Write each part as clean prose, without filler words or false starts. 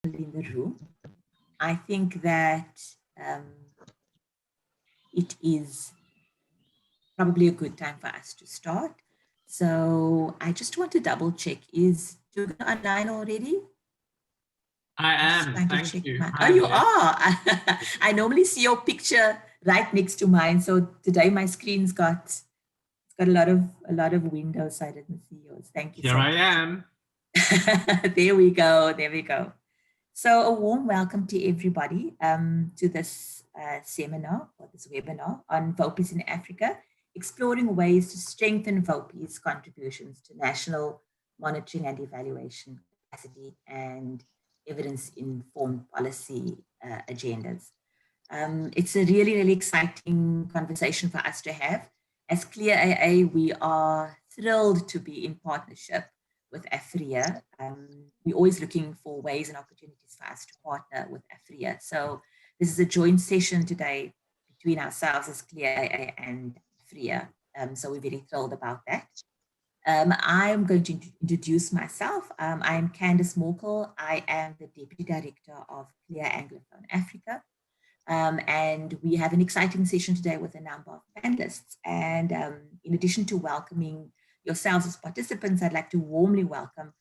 in the room. I think that it is probably a good time for us to start. So I just want to double check, is Dugan online already? I am, thank you. Oh, you are. I normally see your picture right next to mine. So today my screen's got a lot of windows, so I didn't see yours. Thank you. Here I am. There we go. There we go. So a warm welcome to everybody to this seminar or this webinar on VOPEs in Africa, exploring ways to strengthen VOPEs' contributions to national monitoring and evaluation capacity and evidence-informed policy agendas. It's a really, really exciting conversation for us to have. As Clear AA, we are thrilled to be in partnership with AfrEA. We're always looking for ways and opportunities for us to partner with AfrEA. So this is a joint session today between ourselves as Clear AA and AfrEA. So we're very thrilled about that. I'm going to introduce myself. I am Candice Morkel. I am the Deputy Director of Clear Anglophone Africa. And we have an exciting session today with a number of panelists. And in addition to welcoming yourselves as participants, I'd like to warmly welcome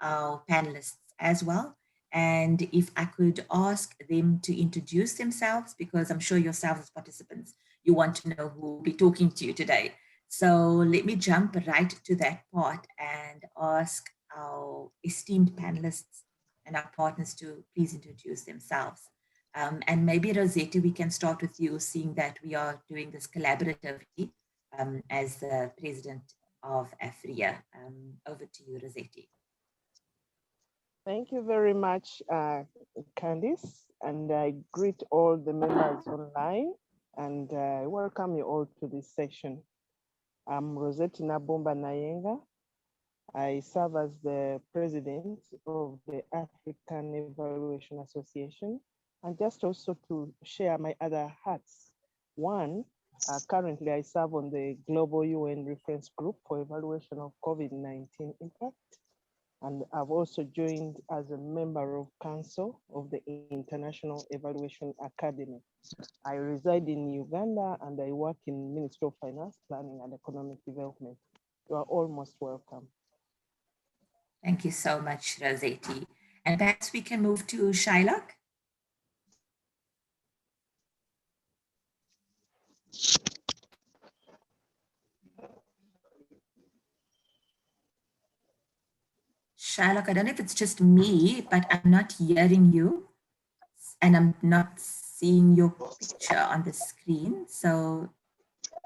our panelists as well. And if I could ask them to introduce themselves, because I'm sure yourselves as participants, you want to know who will be talking to you today. So let me jump right to that part and ask our esteemed panelists and our partners to please introduce themselves. And maybe Rossetti, we can start with you, seeing that we are doing this collaboratively as the president of AfrEA. Over to you, Rossetti. Thank you very much, Candice, and I greet all the members online and welcome you all to this session. I'm Rossetti Nabomba Nayenga. I serve as the president of the African Evaluation Association. And just also to share my other hats. One, currently I serve on the Global UN Reference Group for Evaluation of COVID-19 Impact. And I've also joined as a member of Council of the International Evaluation Academy. I reside in Uganda and I work in Ministry of Finance, Planning and Economic Development. You are all most welcome. Thank you so much, Rossetti. And perhaps we can move to Shylock. Shylock, I don't know if it's just me, but I'm not hearing you and I'm not seeing your picture on the screen. So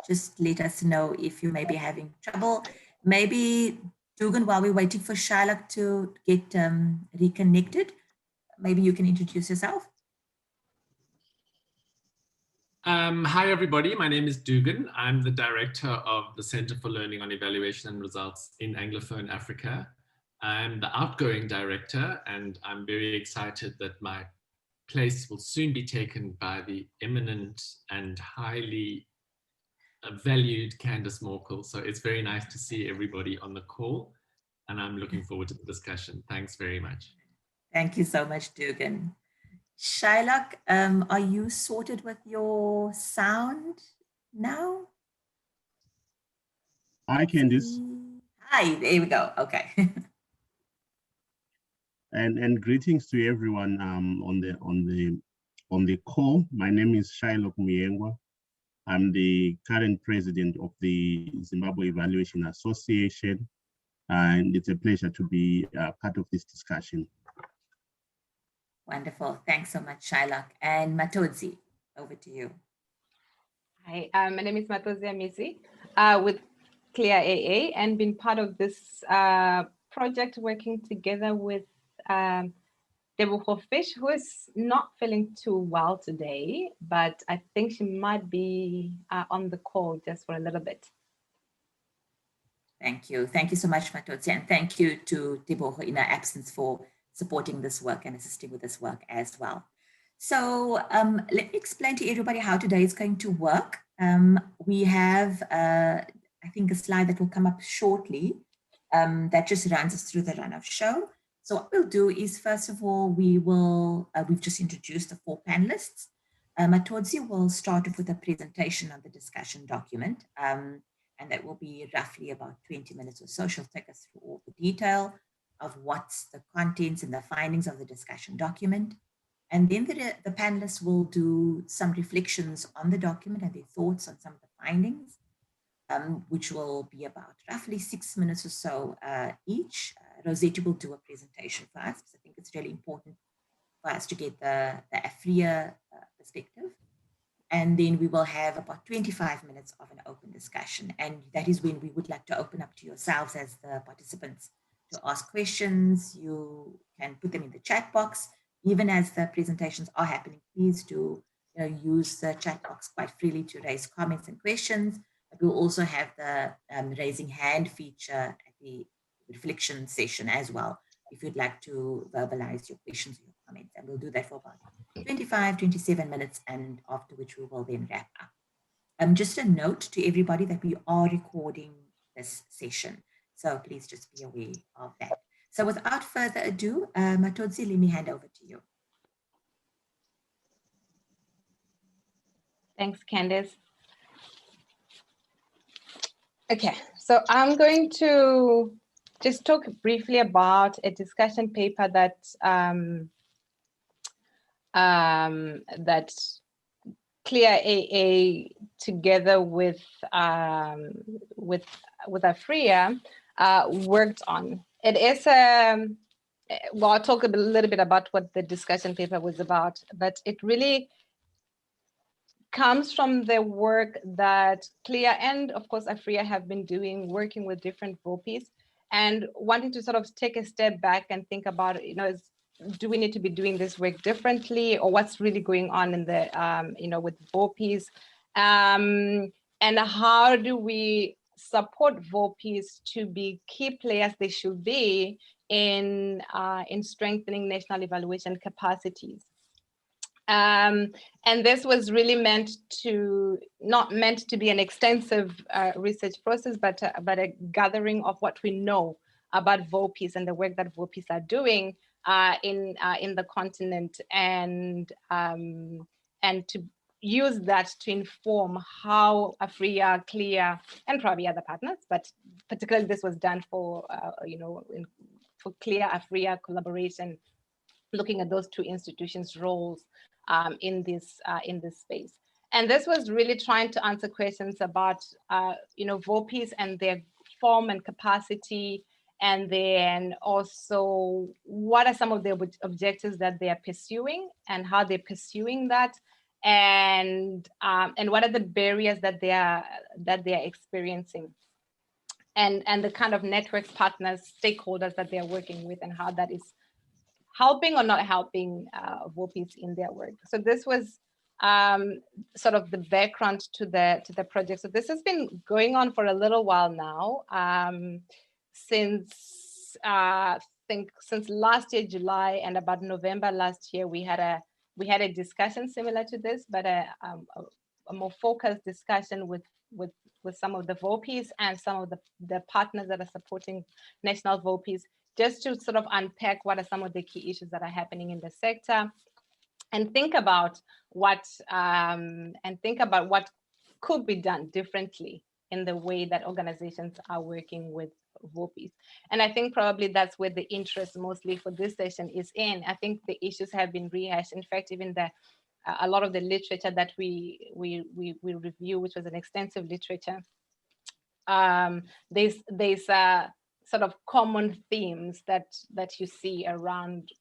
just let us know if you may be having trouble. Maybe, Dugan, while we're waiting for Shylock to get reconnected, maybe you can introduce yourself. Hi, everybody. My name is Dugan. I'm the director of the Center for Learning on Evaluation and Results in Anglophone Africa. I'm the outgoing director, and I'm very excited that my place will soon be taken by the eminent and highly valued Candice Morkel. So it's very nice to see everybody on the call, and I'm looking forward to the discussion. Thanks very much. Thank you so much, Dugan. Shylock, are you sorted with your sound now? Hi, Candice. Hi, there we go. Okay. And greetings to everyone on the call. My name is Shylock Muyengwa. I'm the current president of the Zimbabwe Evaluation Association, and it's a pleasure to be part of this discussion. Wonderful. Thanks so much, Shylock. And Matodzi, over to you. Hi, my name is Matodzi Amizi with Clear AA, and been part of this project working together with Deborah Fish, who is not feeling too well today, but I think she might be on the call just for a little bit. Thank you. Thank you so much, Matodzi, and thank you to Deborah in her absence for supporting this work and assisting with this work as well. So let me explain to everybody how today is going to work. We have, I think, a slide that will come up shortly that just runs us through the run of show. So what we'll do is, first of all, we've just introduced the 4 panelists. Matodzi will start off with a presentation on the discussion document, and that will be roughly about 20 minutes or so. She'll take us through all the detail of what's the contents and the findings of the discussion document. And then the panelists will do some reflections on the document and their thoughts on some of the findings, which will be about roughly 6 minutes or so each. Rosetta will do a presentation for us, because I think it's really important for us to get the AfrEA perspective. And then we will have about 25 minutes of an open discussion. And that is when we would like to open up to yourselves as the participants to ask questions. You can put them in the chat box. Even as the presentations are happening, please do use the chat box quite freely to raise comments and questions. But we'll also have the raising hand feature at the reflection session as well, if you'd like to verbalize your questions or your comments. And we'll do that for about 25, 27 minutes, and after which we will then wrap up. Just a note to everybody that we are recording this session, so please just be aware of that. So without further ado, Matodzi, let me hand over to you. Thanks, Candice. Okay, so I'm going to just talk briefly about a discussion paper that that Clear AA together with AfrEA worked on. It is well, I'll talk a little bit about what the discussion paper was about, but it really comes from the work that Clear and of course AfrEA have been doing, working with different VOPEs and wanting to sort of take a step back and think about, do we need to be doing this work differently, or what's really going on in the, with VOPEs, and how do we support VOPEs to be key players they should be in strengthening national evaluation capacities. And this was really not meant to be an extensive research process, but a gathering of what we know about VOPEs and the work that VOPEs are doing in the continent, and to use that to inform how AfrEA, Clear, and probably other partners, but particularly this was done for for Clear AfrEA collaboration, looking at those two institutions' roles in this space. And this was really trying to answer questions about VOPEs and their form and capacity, and then also what are some of the objectives that they are pursuing and how they're pursuing that, and what are the barriers that they are experiencing, and the kind of network partners, stakeholders that they are working with, and how that is helping or not helping VOPEs in their work. So this was sort of the background to the project. So this has been going on for a little while now, since I think since last year July, and about November last year we had a discussion similar to this, but a more focused discussion with some of the VOPEs and some of the partners that are supporting national VOPEs, just to sort of unpack what are some of the key issues that are happening in the sector, and think about what could be done differently in the way that organizations are working with VOPEs. And I think probably that's where the interest mostly for this session is in. I think the issues have been rehashed. In fact, even a lot of the literature that we review, which was an extensive literature, there's sort of common themes that you see around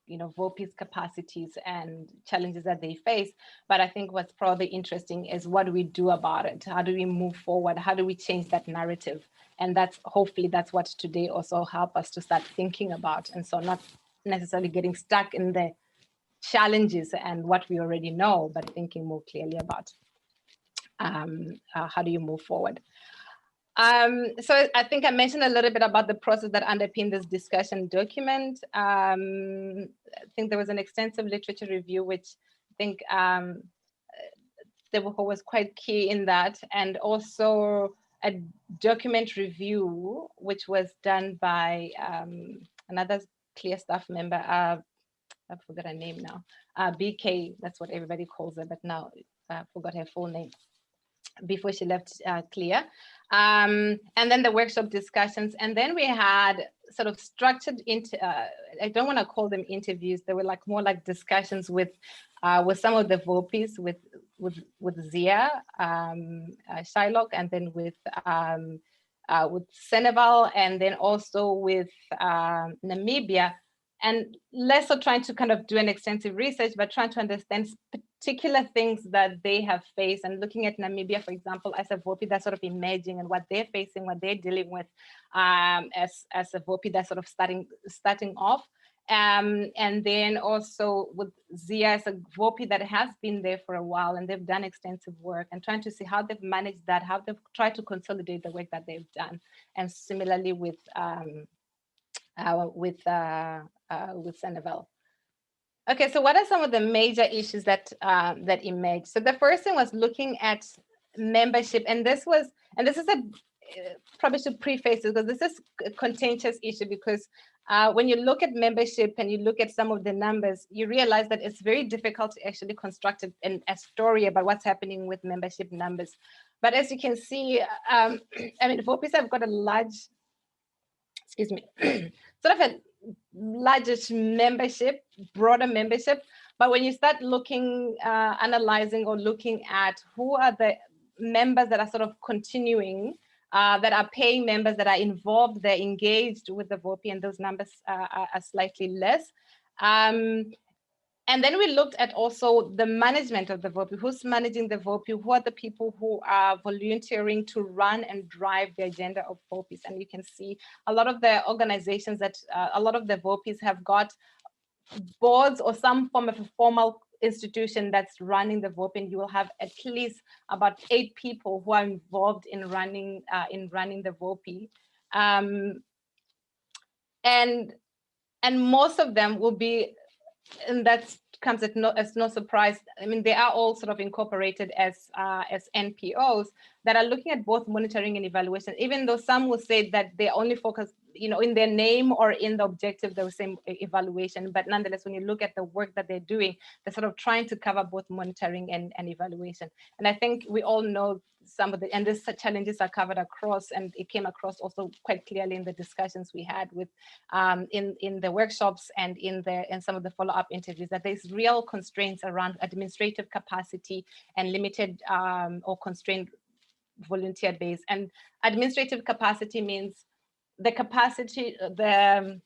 VOPEs capacities and challenges that they face. But I think what's probably interesting is, what do we do about it? How do we move forward? How do we change that narrative? And hopefully that's what today also help us to start thinking about. And so not necessarily getting stuck in the challenges and what we already know, but thinking more clearly about how do you move forward. So I think I mentioned a little bit about the process that underpinned this discussion document. I think there was an extensive literature review, which I think was quite key in that, and also a document review, which was done by another CLEAR staff member, I forgot her name now, BK, that's what everybody calls her, but now I forgot her full name, before she left CLEAR. And then the workshop discussions. And then we had sort of structured I don't want to call them interviews. They were like more like discussions with some of the VOPEs, with Zia, Shylock, and then with Senegal, and then also with Namibia. And less of trying to kind of do an extensive research, but trying to understand particular things that they have faced, and looking at Namibia, for example, as a VOPE that's sort of emerging and what they're facing, what they're dealing with as a VOPE that's sort of starting off. And then also with Zia as a VOPE that has been there for a while, and they've done extensive work, and trying to see how they've managed that, how they've tried to consolidate the work that they've done. And similarly with Senegal. Okay, so what are some of the major issues that that emerged? So the first thing was looking at membership, and this is a probably should preface it, because this is a contentious issue, because when you look at membership and you look at some of the numbers, you realize that it's very difficult to actually construct a story about what's happening with membership numbers. But as you can see, I mean, VOPEs have got a large, excuse me, sort of a largest membership, broader membership. But when you start looking, analyzing or looking at who are the members that are sort of continuing, that are paying members, that are involved, they're engaged with the VOPE, and those numbers are slightly less. And then we looked at also the management of the VOPE, who's managing the VOPE, who are the people who are volunteering to run and drive the agenda of VOPEs. And you can see a lot of the organizations that, a lot of the VOPEs have got boards or some form of a formal institution that's running the VOPE, and you will have at least about 8 people who are involved in running the VOPE. And most of them will be, and that comes as no surprise. I mean, they are all sort of incorporated as NPOs that are looking at both monitoring and evaluation, even though some will say that they only focus, you know, in their name or in the objective, the same evaluation. But nonetheless, when you look at the work that they're doing, they're sort of trying to cover both monitoring and evaluation. And I think we all know some of the, and these challenges are covered across, and it came across also quite clearly in the discussions we had with in the workshops and in some of the follow-up interviews, that there's real constraints around administrative capacity and limited or constrained volunteer base. And administrative capacity means the capacity, the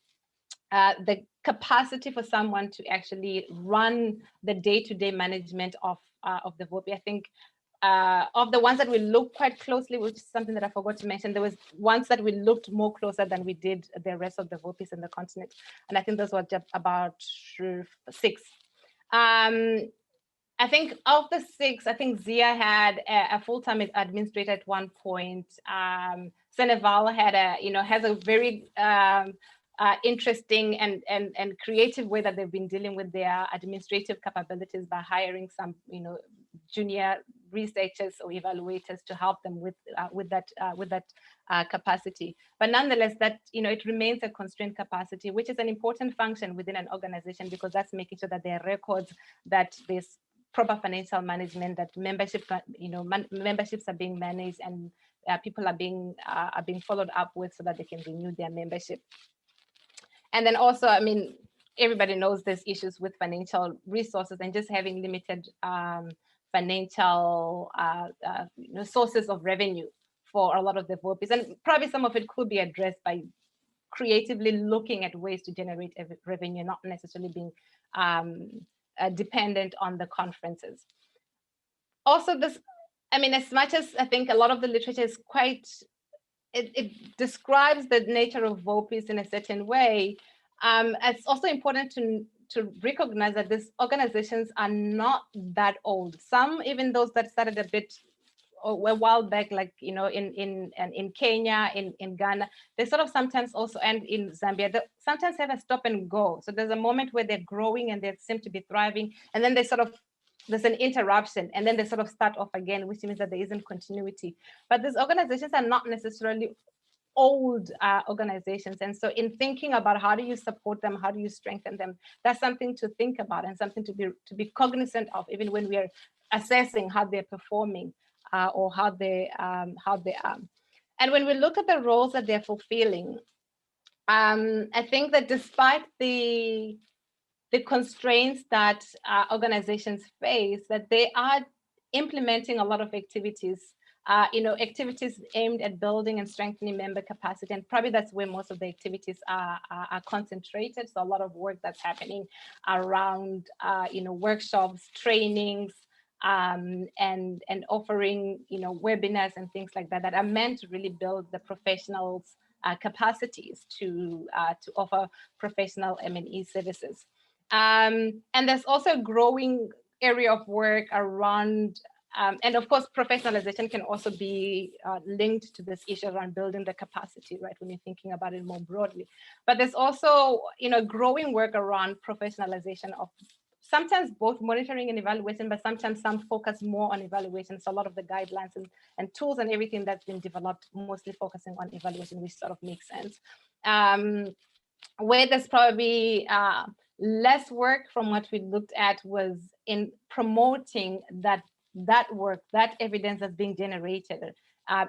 capacity for someone to actually run the day-to-day management of the VOPE. I think of the ones that we looked quite closely, which is something that I forgot to mention, there was ones that we looked more closer than we did the rest of the VOPEs in the continent. And I think those were just about 6. I think of the 6, I think Zia had a full-time administrator at one point. Senegal had has a very interesting and creative way that they've been dealing with their administrative capabilities by hiring some, junior researchers or evaluators to help them with that capacity. But nonetheless, that it remains a constrained capacity, which is an important function within an organization, because that's making sure that there are records, that there's proper financial management, that membership, memberships are being managed, and people are being followed up with, so that they can renew their membership. And then also, I mean, everybody knows there's issues with financial resources and just having limited financial sources of revenue for a lot of the VOPEs. And probably some of it could be addressed by creatively looking at ways to generate revenue, not necessarily being dependent on the conferences. Also, this, I mean, as much as I think a lot of the literature is quite, it describes the nature of VOPEs in a certain way, it's also important to recognize that these organizations are not that old. Some, even those that started a bit a while back, like in Kenya, in Ghana, they sort of sometimes also, and in Zambia, they sometimes have a stop and go. So there's a moment where they're growing and they seem to be thriving, and then they sort of, there's an interruption, and then they sort of start off again, which means that there isn't continuity. But these organizations are not necessarily old organizations. And so in thinking about how do you support them, how do you strengthen them, that's something to think about and something to be cognizant of, even when we are assessing how they're performing or how they are. And when we look at the roles that they're fulfilling, I think that despite the constraints that organizations face, that they are implementing a lot of activities, activities aimed at building and strengthening member capacity. And probably that's where most of the activities are concentrated. So a lot of work that's happening around, workshops, trainings, and offering, webinars and things like that, that are meant to really build the professionals' capacities to offer professional M&E services. And there's also a growing area of work around, and of course, professionalization can also be linked to this issue around building the capacity, right, when you're thinking about it more broadly. But there's also, growing work around professionalization of sometimes both monitoring and evaluation, but sometimes some focus more on evaluation. So a lot of the guidelines and tools and everything that's been developed, mostly focusing on evaluation, which sort of makes sense. Where there's probably less work from what we looked at was in promoting that work, that evidence that's being generated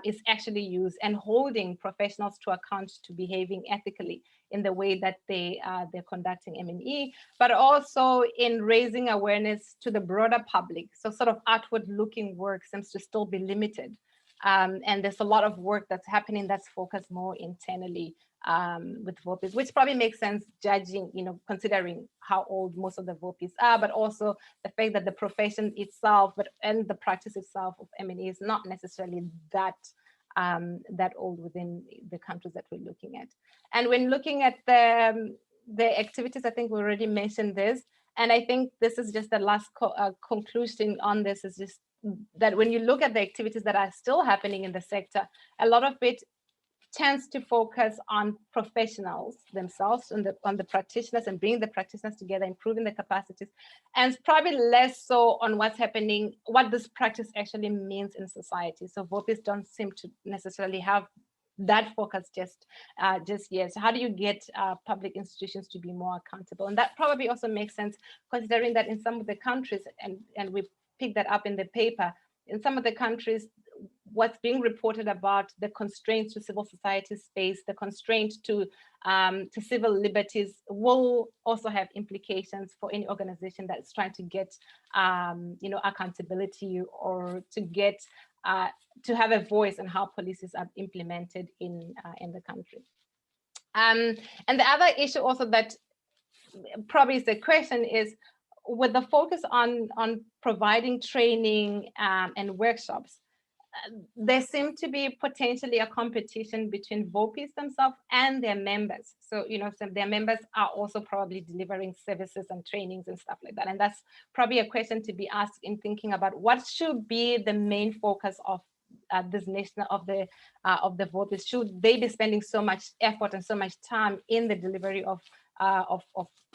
is actually used, and holding professionals to account to behaving ethically in the way that they're conducting M&E, but also in raising awareness to the broader public. So sort of outward looking work seems to still be limited. And there's a lot of work that's happening that's focused more internally with VOPEs, which probably makes sense judging, considering how old most of the VOPEs are, but also the fact that the profession itself, and the practice itself of M&E is not necessarily that old within the countries that we're looking at. And when looking at the activities, I think we already mentioned this, and I think this is just the last conclusion on this, is just that when you look at the activities that are still happening in the sector, a lot of it tends to focus on professionals themselves, on the practitioners, and bringing the practitioners together, improving the capacities, and probably less so on what's happening, what this practice actually means in society. So VOPEs don't seem to necessarily have that focus just yet. So how do you get public institutions to be more accountable? And that probably also makes sense, considering that in some of the countries, and we picked that up in the paper, in some of the countries, what's being reported about the constraints to civil society space, the constraint to civil liberties, will also have implications for any organization that's trying to get accountability, or to get to have a voice in how policies are implemented in the country. And the other issue also that probably is the question is, with the focus on providing training and workshops, there seems to be potentially a competition between VOPEs themselves and their members. So, so their members are also probably delivering services and trainings and stuff like that. And that's probably a question to be asked in thinking about what should be the main focus of this nation, of the VOPEs. Should they be spending so much effort and so much time in the delivery of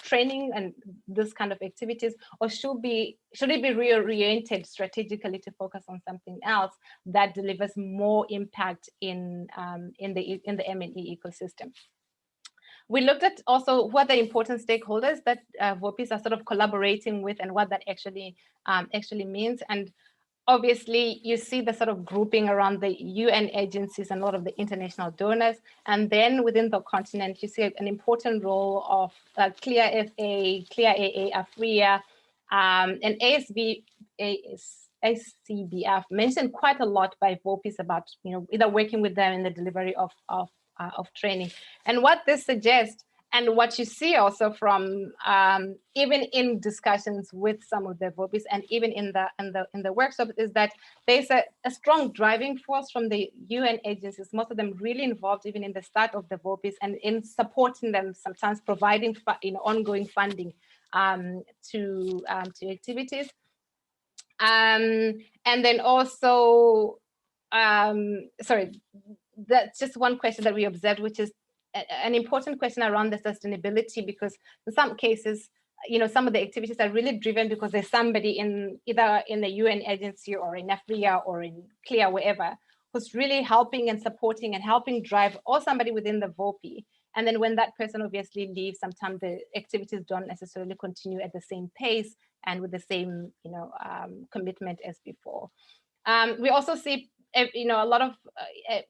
training and this kind of activities, or should it be reoriented strategically to focus on something else that delivers more impact in the M&E ecosystem? We looked at also what the important stakeholders that VOPEs are sort of collaborating with, and what that actually means. And obviously, you see the sort of grouping around the UN agencies and a lot of the international donors. And then within the continent, you see an important role of CLEAR FA, CLEAR AA, AfrEA, and ACBF, mentioned quite a lot by VOPEs about, either working with them in the delivery of training. And what this suggests, and what you see also from even in discussions with some of the VOPEs, and even in the workshops, is that there's a strong driving force from the UN agencies, most of them really involved even in the start of the VOPEs, and in supporting them, sometimes providing ongoing funding to activities. And then also, sorry, that's just one question that we observed, which is an important question around the sustainability, because in some cases, some of the activities are really driven because there's somebody either in the UN agency or in AfrEA or in CLEAR, wherever, who's really helping and supporting and helping drive, or somebody within the VOPE. And then when that person obviously leaves, sometimes the activities don't necessarily continue at the same pace and with the same, commitment as before. We also see, a lot of,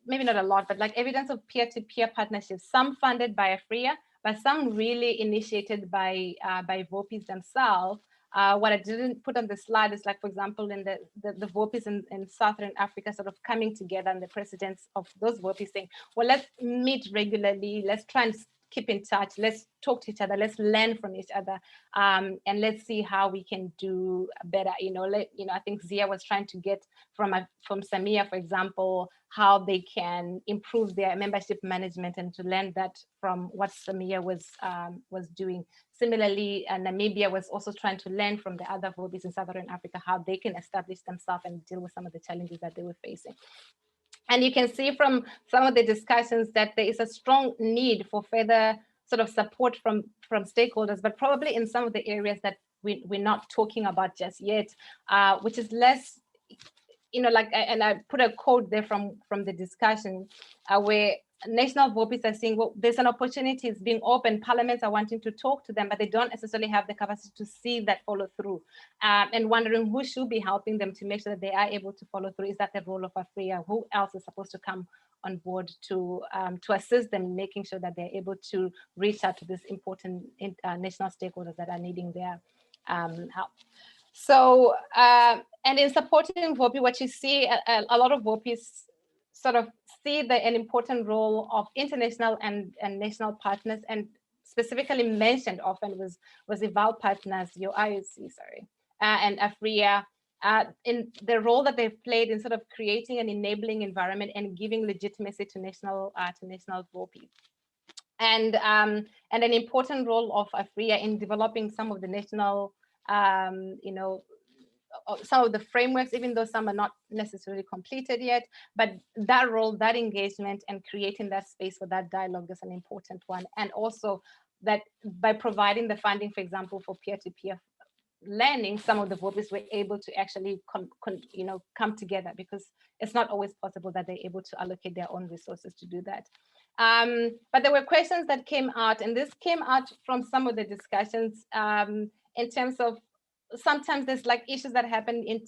maybe not a lot, but like evidence of peer-to-peer partnerships, some funded by AfrEA, but some really initiated by VOPEs themselves. What I didn't put on the slide is, like, for example, in the VOPEs in Southern Africa sort of coming together, and the presidents of those VOPEs saying, well, let's meet regularly, let's try and keep in touch, let's talk to each other, let's learn from each other, and let's see how we can do better. I think Zia was trying to get from Samia, for example, how they can improve their membership management, and to learn that from what Samia was doing. Similarly, Namibia was also trying to learn from the other VOPEs in Southern Africa how they can establish themselves and deal with some of the challenges that they were facing. And you can see from some of the discussions that there is a strong need for further sort of support from stakeholders, but probably in some of the areas that we're not talking about just yet, which is less, and I put a quote there from the discussion where national VOPEs are saying, well, there's an opportunity, it's being open, parliaments are wanting to talk to them, but they don't necessarily have the capacity to see that follow through, and wondering who should be helping them to make sure that they are able to follow through. Is that the role of AfrEA? Who else is supposed to come on board to assist them in making sure that they're able to reach out to these important national stakeholders that are needing their help? So, and in supporting VOPE, what you see, a lot of VOPEs sort of see an important role of international and national partners, and specifically mentioned often was the VAL partners, your IOC, and AfrEA, in the role that they've played in sort of creating an enabling environment and giving legitimacy to national VOPE. And an important role of AfrEA in developing some of the national, some of the frameworks, even though some are not necessarily completed yet, but that role, that engagement, and creating that space for that dialogue is an important one. And also that by providing the funding, for example, for peer-to-peer learning, some of the VOPEs were able to actually come together, because it's not always possible that they're able to allocate their own resources to do that. But there were questions that came out, and this came out from some of the discussions in terms of sometimes there's like issues that happen in,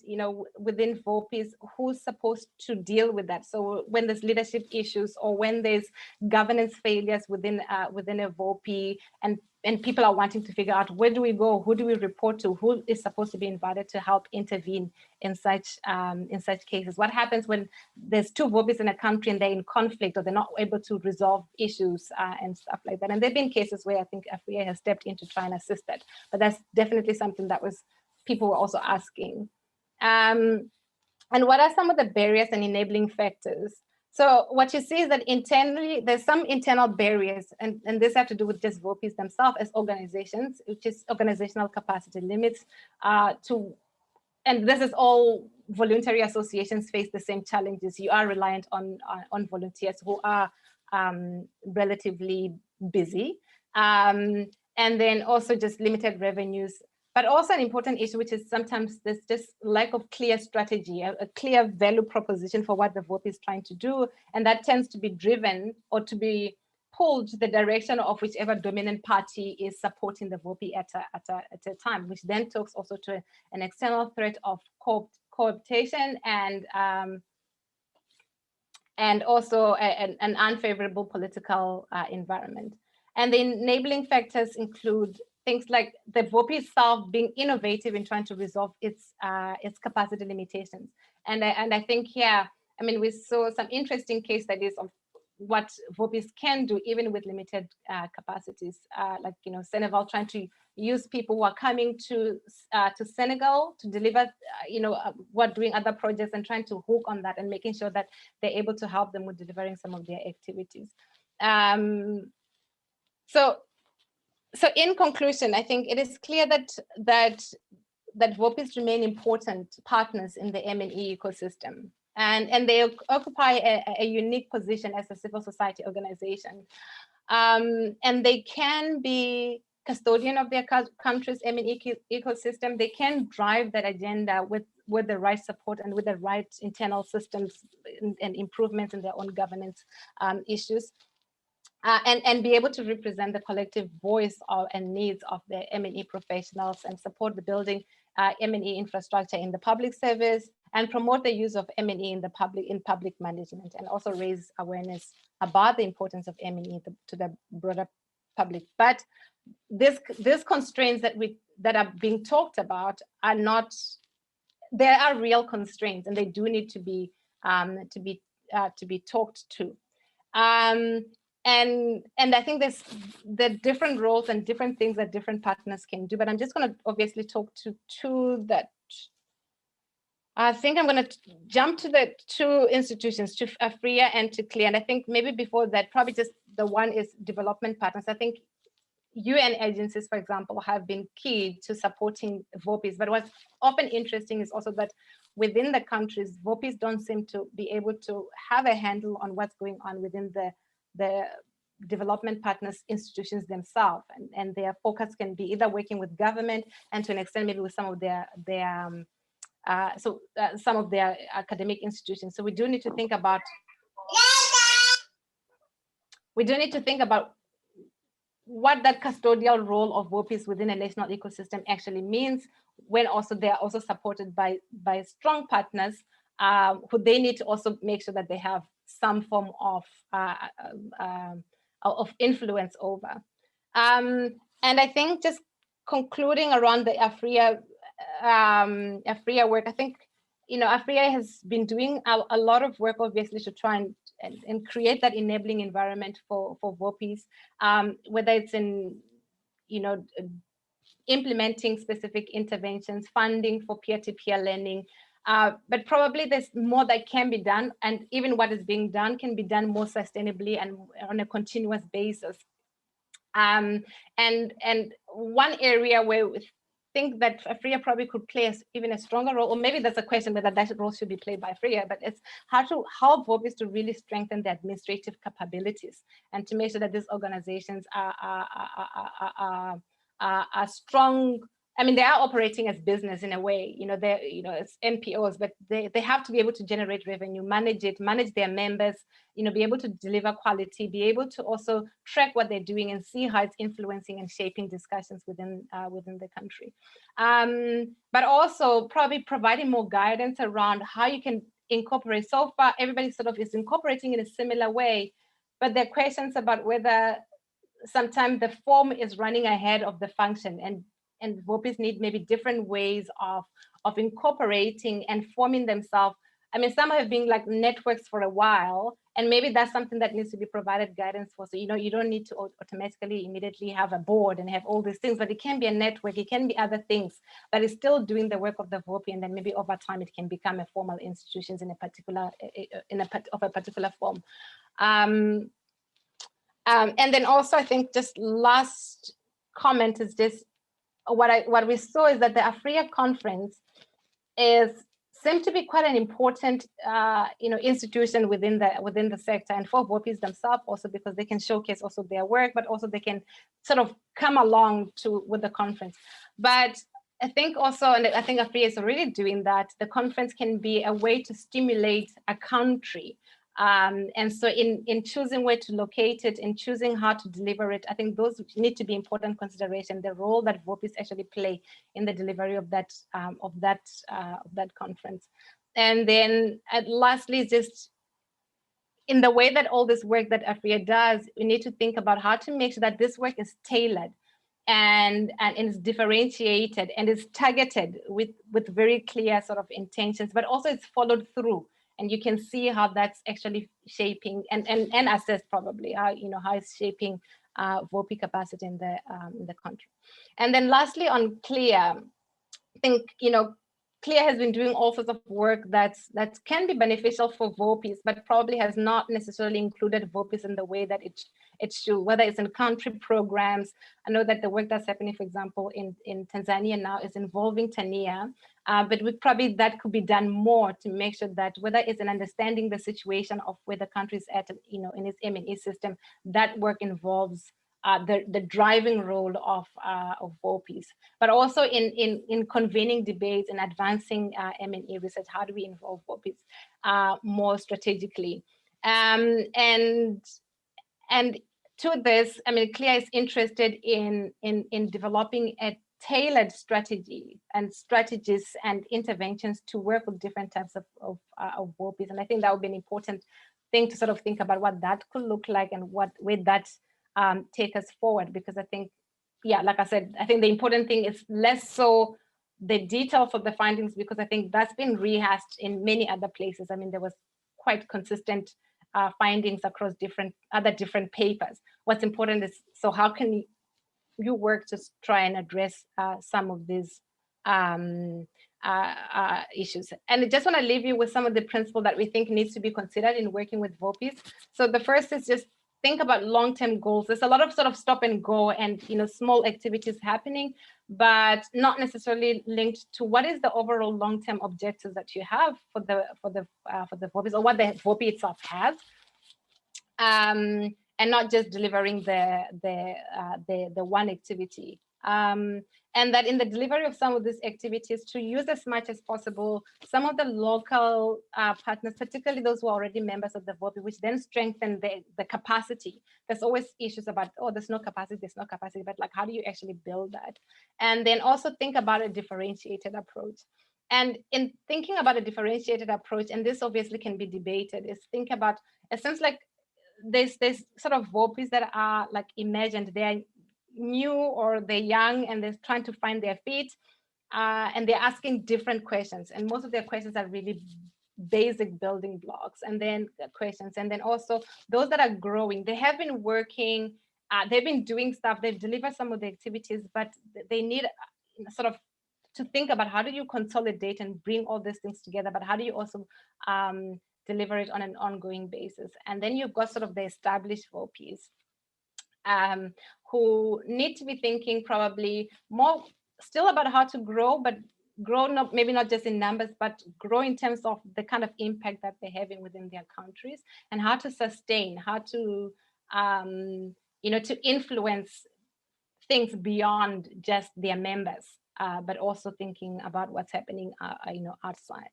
within VOPEs, who's supposed to deal with that. So when there's leadership issues, or when there's governance failures within a VOPE, and people are wanting to figure out, where do we go? Who do we report to? Who is supposed to be invited to help intervene in such cases? What happens when there's two VOPEs in a country and they're in conflict, or they're not able to resolve issues and stuff like that? And there've been cases where I think AfrEA has stepped in to try and assist that. But that's definitely something that people were also asking. And what are some of the barriers and enabling factors? So what you see is that internally, there's some internal barriers, and this have to do with just VOPEs themselves as organizations, which is organizational capacity limits and this is all voluntary associations face the same challenges. You are reliant on volunteers who are relatively busy, and then also just limited revenues. But also an important issue, which is sometimes there's just lack of clear strategy, a clear value proposition for what the VOPE is trying to do. And that tends to be driven or to be pulled to the direction of whichever dominant party is supporting the VOPE at a time, which then talks also to an external threat of cooptation and also an unfavorable political environment. And the enabling factors include things like the VOPE itself being innovative in trying to resolve its capacity limitations. And I think here, I mean, we saw some interesting case studies of what VOPEs can do even with limited capacities, like Senegal trying to use people who are coming to Senegal to deliver, what doing other projects, and trying to hook on that and making sure that they're able to help them with delivering some of their activities. So in conclusion, I think it is clear that VOPEs remain important partners in the M&E ecosystem, and they occupy a unique position as a civil society organization, and they can be custodian of their country's M&E ecosystem, they can drive that agenda with the right support and with the right internal systems and improvements in their own governance issues. And be able to represent the collective voice and needs of the M&E professionals and support the building M&E infrastructure in the public service and promote the use of M&E in public management, and also raise awareness about the importance of M&E to the broader public. But these constraints that are being talked about are not, there are real constraints, and they do need to be talked to. And I think there's the different roles and different things that different partners can do, but I'm just going to obviously talk to two that I think I'm going to jump to the two institutions, to AfrEA and to CLEAR. And I think maybe before that, probably just the one is development partners. I think UN agencies, for example, have been key to supporting VOPEs. But what's often interesting is also that within the countries, VOPEs don't seem to be able to have a handle on what's going on within the development partners institutions themselves. And their focus can be either working with government and to an extent maybe with some of their some of their academic institutions. So we do need to think about what that custodial role of VOPEs within a national ecosystem actually means, when also they are also supported by strong partners who they need to also make sure that they have some form of influence over. And I think just concluding around the AfrEA work, I think, you know, AfrEA has been doing a lot of work, obviously, to try and create that enabling environment for VOPEs, whether it's in, you know, implementing specific interventions, funding for peer-to-peer learning, but probably there's more that can be done, and even what is being done can be done more sustainably and on a continuous basis. And one area where we think that AfrEA probably could play even a stronger role, or maybe there's a question whether that role should be played by AfrEA, but it's how to help VOPEs to really strengthen their administrative capabilities and to make sure that these organizations are strong. I mean, they are operating as business in a way, you know, they're, you know, it's NPOs, but they have to be able to generate revenue, manage their members, you know, be able to deliver quality, be able to also track what they're doing and see how it's influencing and shaping discussions within the country. But also probably providing more guidance around how you can incorporate. So far, everybody sort of is incorporating in a similar way, but there are questions about whether sometimes the form is running ahead of the function, and VOPEs need maybe different ways of incorporating and forming themselves. I mean, some have been like networks for a while, and maybe that's something that needs to be provided guidance for. So, you know, you don't need to automatically immediately have a board and have all these things, but it can be a network, it can be other things, but it's still doing the work of the VOPE, and then maybe over time it can become a formal institutions in a particular form. And then also, I think just last comment is just what we saw is that the AfrEA conference seemed to be quite an important you know, institution within the sector, and for VOPEs themselves also, because they can showcase also their work, but also they can sort of come along with the conference. But I think also, and I think AfrEA is already doing that, the conference can be a way to stimulate a country. And so in choosing where to locate it, in choosing how to deliver it, I think those need to be important consideration, the role that VOPEs actually play in the delivery of that conference. And then lastly, just in the way that all this work that AfrEA does, we need to think about how to make sure that this work is tailored and is differentiated and is targeted with very clear sort of intentions, but also it's followed through. And you can see how that's actually shaping and assess probably how, you know, how it's shaping VOPE capacity in the country. And then lastly on CLEAR, I think, you know, CLEAR has been doing all sorts of work that can be beneficial for VOPEs, but probably has not necessarily included VOPEs in the way that it should, whether it's in country programs. I know that the work that's happening, for example, in Tanzania now is involving Tanzania, but that could be done more to make sure that whether it's in understanding the situation of where the country is at, you know, in its M&E system, that work involves the driving role of VOPEs, but also in convening debates and advancing M&E research. How do we involve VOPEs more strategically? And to this, I mean, CLIA is interested in developing a tailored strategy and strategies and interventions to work with different types of VOPEs. And I think that would be an important thing to sort of think about what that could look like and what would that take us forward. Because I think, yeah, like I said, I think the important thing is less so the details of the findings, because I think that's been rehashed in many other places. I mean, there was quite consistent findings across different papers. What's important is, so how can you work to try and address some of these issues? And I just want to leave you with some of the principles that we think needs to be considered in working with VOPEs. So the first is just think about long-term goals. There's a lot of sort of stop and go and small activities happening, but not necessarily linked to what is the overall long-term objectives that you have for the VOPEs, or what the VOPE itself has. And not just delivering the one activity. And that in the delivery of some of these activities, to use as much as possible some of the local partners, particularly those who are already members of the VOPE, which then strengthen the capacity. There's always issues about, oh, there's no capacity, but like, how do you actually build that? And then also think about a differentiated approach. And in thinking about a differentiated approach, and this obviously can be debated, is think about, it seems like there's sort of VOPEs that are like emergent. They're new or they're young and they're trying to find their feet, and they're asking different questions. And most of their questions are really basic building blocks, and then questions. And then also those that are growing, they have been working, they've been doing stuff, they've delivered some of the activities, but they need sort of to think about how do you consolidate and bring all these things together, but how do you also deliver it on an ongoing basis. And then you've got sort of the established VOPEs who need to be thinking probably more still about how to grow, but grow maybe not just in numbers, but grow in terms of the kind of impact that they're having within their countries, and how to sustain, how to to influence things beyond just their members, but also thinking about what's happening outside.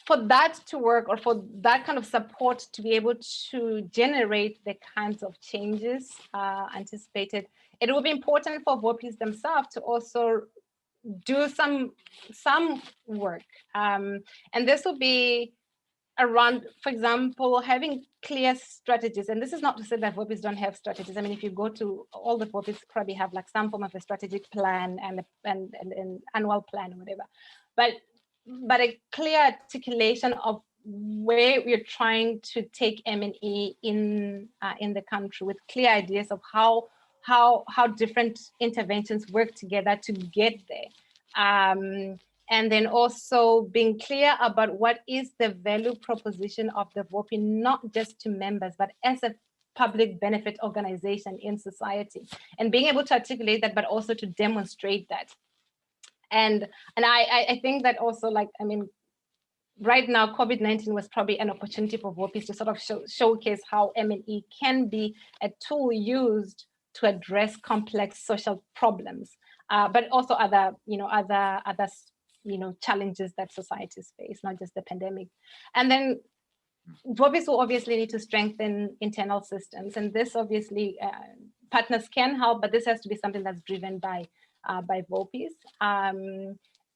For that to work, or for that kind of support to be able to generate the kinds of changes anticipated, it will be important for VOPEs themselves to also do some work. And this will be around, for example, having clear strategies. And this is not to say that VOPEs don't have strategies. I mean, if you go to all the VOPEs, probably have like some form of a strategic plan and an annual plan or whatever. But a clear articulation of where we're trying to take M&E in the country, with clear ideas of how different interventions work together to get there. And then also being clear about what is the value proposition of the VOPE, not just to members, but as a public benefit organization in society, and being able to articulate that, but also to demonstrate that. And I think that also, like, I mean, right now, COVID-19 was probably an opportunity for VOPEs to sort of showcase how M&E can be a tool used to address complex social problems, but also other challenges that societies face, not just the pandemic. And then VOPEs will obviously need to strengthen internal systems, and this obviously partners can help, but this has to be something that's driven by VOPEs,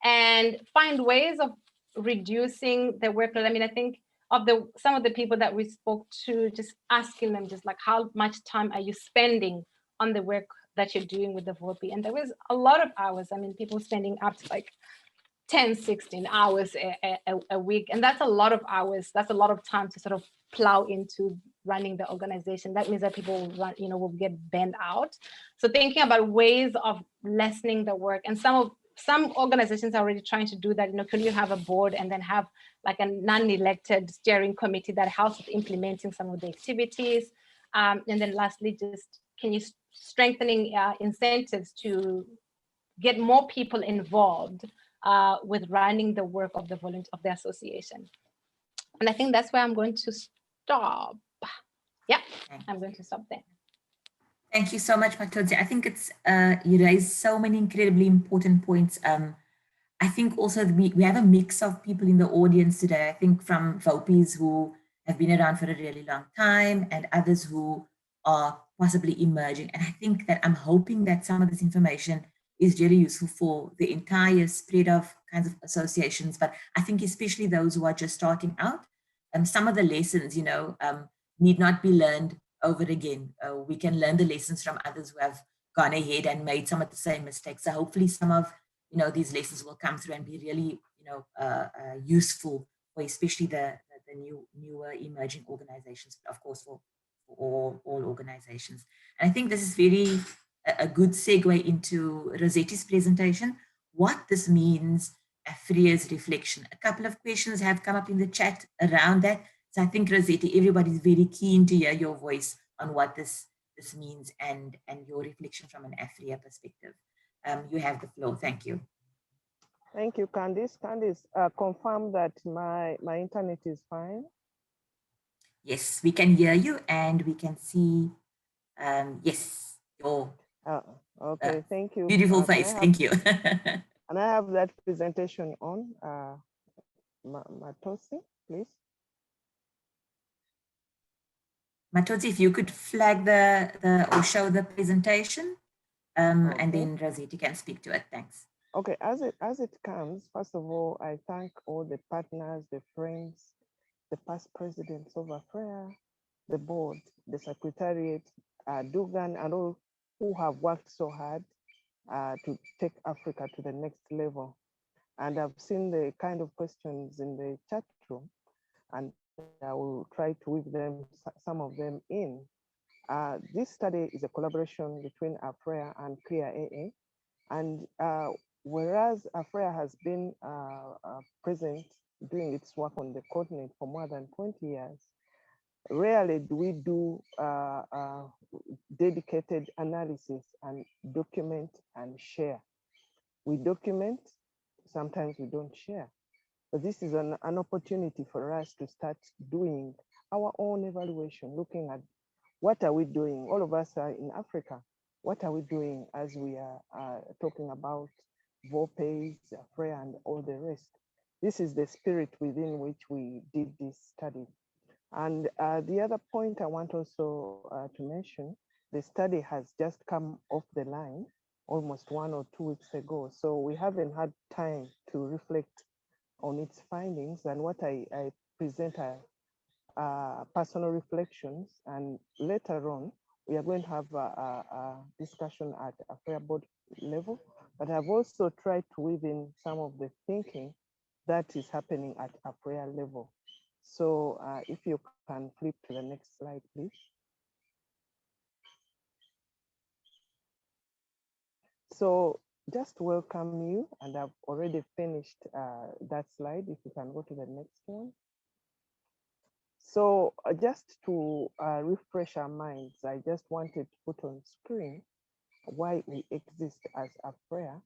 and find ways of reducing the workload. I mean, I think of some of the people that we spoke to, just asking them just like, how much time are you spending on the work that you're doing with the VOPE? And there was a lot of hours. I mean, people spending up to like 10, 16 hours a week. And that's a lot of hours. That's a lot of time to sort of plow into running the organization. That means that people will get burned out. So thinking about ways of lessening the work, and some organizations are already trying to do that. Can you have a board and then have like a non-elected steering committee that helps with implementing some of the activities? And then lastly, just can you strengthening incentives to get more people involved with running the work of the association. And I think that's where I'm going to stop. Yeah, I'm going to stop there. Thank you so much, Matodzi. I think it's you raised so many incredibly important points. I think also we have a mix of people in the audience today. I think from VOPEs who have been around for a really long time and others who are possibly emerging. And I think that I'm hoping that some of this information is really useful for the entire spread of kinds of associations, but I think especially those who are just starting out. Some of the lessons, need not be learned over again. We can learn the lessons from others who have gone ahead and made some of the same mistakes. So hopefully some of these lessons will come through and be really useful for especially the newer emerging organizations, but of course for all organizations. And I think this is very a good segue into Rosetti's presentation, what this means, AfrEA's reflection. A couple of questions have come up in the chat around that. So I think, Rosetti, everybody's very keen to hear your voice on what this means and your reflection from an AfrEA perspective. You have the floor. Thank you. Thank you, Candice. Candice, confirm that my internet is fine. Yes, we can hear you and we can see, yes, your okay, thank you. Beautiful face, thank you. And I have that presentation on, Matosi, please. Matosi, if you could flag or show the presentation, okay. And then Rosetti can speak to it, thanks. Okay, as it comes, first of all, I thank all the partners, the friends, the past presidents of AfrEA, the board, the secretariat, Dugan, and all who have worked so hard to take Africa to the next level. And I've seen the kind of questions in the chat room, and I will try to weave some of them in. This study is a collaboration between AfrEA and CLEAR AA. And whereas AfrEA has been present doing its work on the continent for more than 20 years, rarely do we do dedicated analysis and document and share. We document, sometimes we don't share. But this is an opportunity for us to start doing our own evaluation, looking at what are we doing? All of us are in Africa. What are we doing as we are talking about VOPEs, AfrEA, and all the rest? This is the spirit within which we did this study. And the other point I want also to mention, the study has just come off the line almost 1 or 2 weeks ago. So we haven't had time to reflect on its findings, and what I present are personal reflections, and later on, we are going to have a discussion at AfrEA board level, but I've also tried to weave in some of the thinking that is happening at AfrEA level. So if you can flip to the next slide, please. So just to welcome you, and I've already finished that slide. If you can go to the next one. So just to refresh our minds, I just wanted to put on screen why we exist as AfrEA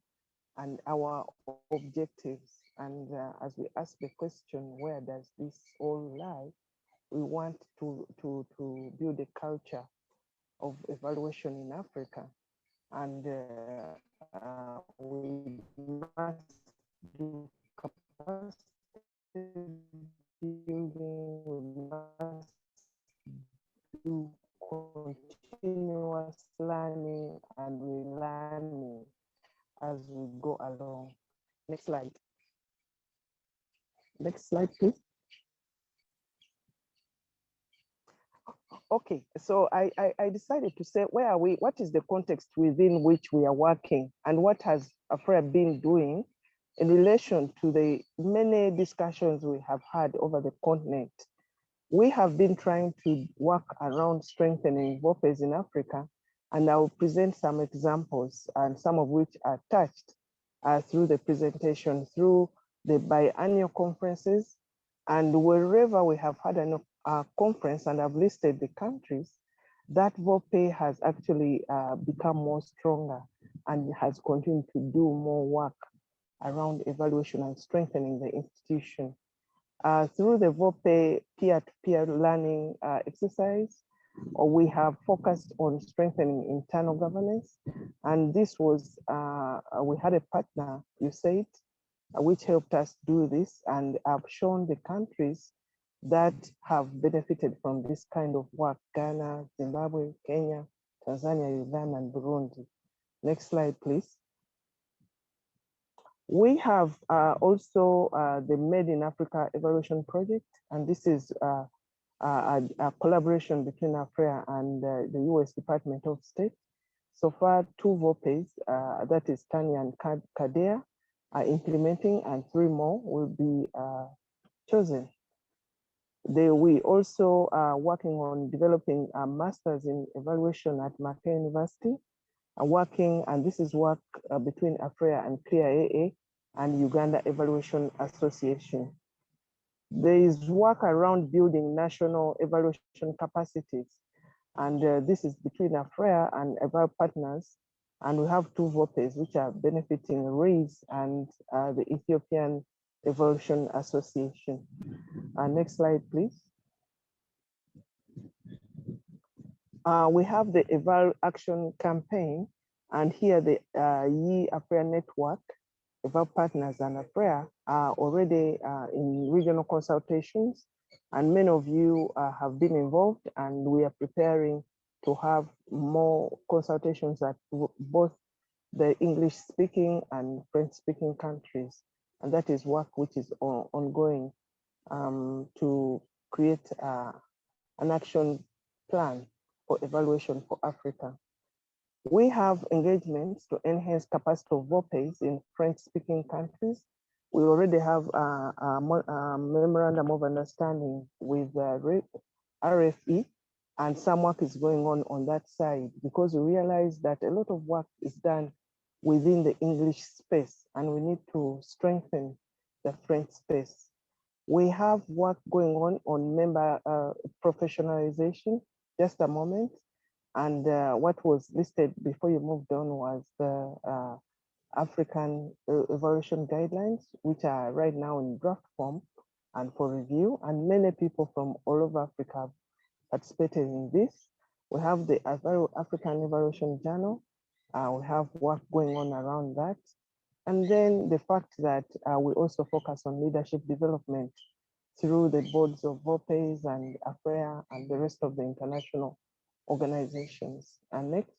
and our objectives. And as we ask the question, where does this all lie? We want to build a culture of evaluation in Africa. And we must do capacity building, we must do continuous learning and relearning as we go along. Next slide. Next slide, please. Okay, so I decided to say, where are we? What is the context within which we are working, and what has AfrEA been doing in relation to the many discussions we have had over the continent? We have been trying to work around strengthening VOPEs in Africa, and I will present some examples, and some of which are touched through the presentation, through the biannual conferences, and wherever we have had a conference, and I've listed the countries, that VOPE has actually become more stronger and has continued to do more work around evaluation and strengthening the institution. Through the VOPE peer-to-peer learning exercise, we have focused on strengthening internal governance. And this was, we had a partner, USAID, which helped us do this. And I've shown the countries that have benefited from this kind of work: Ghana, Zimbabwe, Kenya, Tanzania, Uganda, and Burundi. Next slide, please. We have also the Made in Africa Evaluation Project, and this is a collaboration between AfrEA and the US Department of State. So far, 2 VOPEs, that is Tanya and Kadea, are implementing, and 3 more will be chosen. We also are working on developing a master's in evaluation at Mackay University, and this is work between AfrEA and CLEAR AA and Uganda Evaluation Association. There is work around building national evaluation capacities, and this is between AfrEA and Eval partners, and we have 2 VOPEs which are benefiting RAISE and the Ethiopian Evaluation Association. Next slide, please. We have the Eval Action Campaign, and here the YE AfrEA Network, Eval partners and AfrEA are already in regional consultations, and many of you have been involved, and we are preparing to have more consultations at both the English-speaking and French-speaking countries. And that is work which is ongoing to create an action plan for evaluation for Africa. We have engagements to enhance capacity of VOPEs in French-speaking countries. We already have a memorandum of understanding with RFE, and some work is going on that side, because we realize that a lot of work is done within the English space, and we need to strengthen the French space. We have work going on member professionalization. Just a moment. And what was listed before you moved on was the African evaluation guidelines, which are right now in draft form and for review. And many people from all over Africa have participated in this. We have the African Evaluation Journal. We have work going on around that. And then the fact that we also focus on leadership development through the boards of VOPEs and AfrEA and the rest of the international organizations. And next.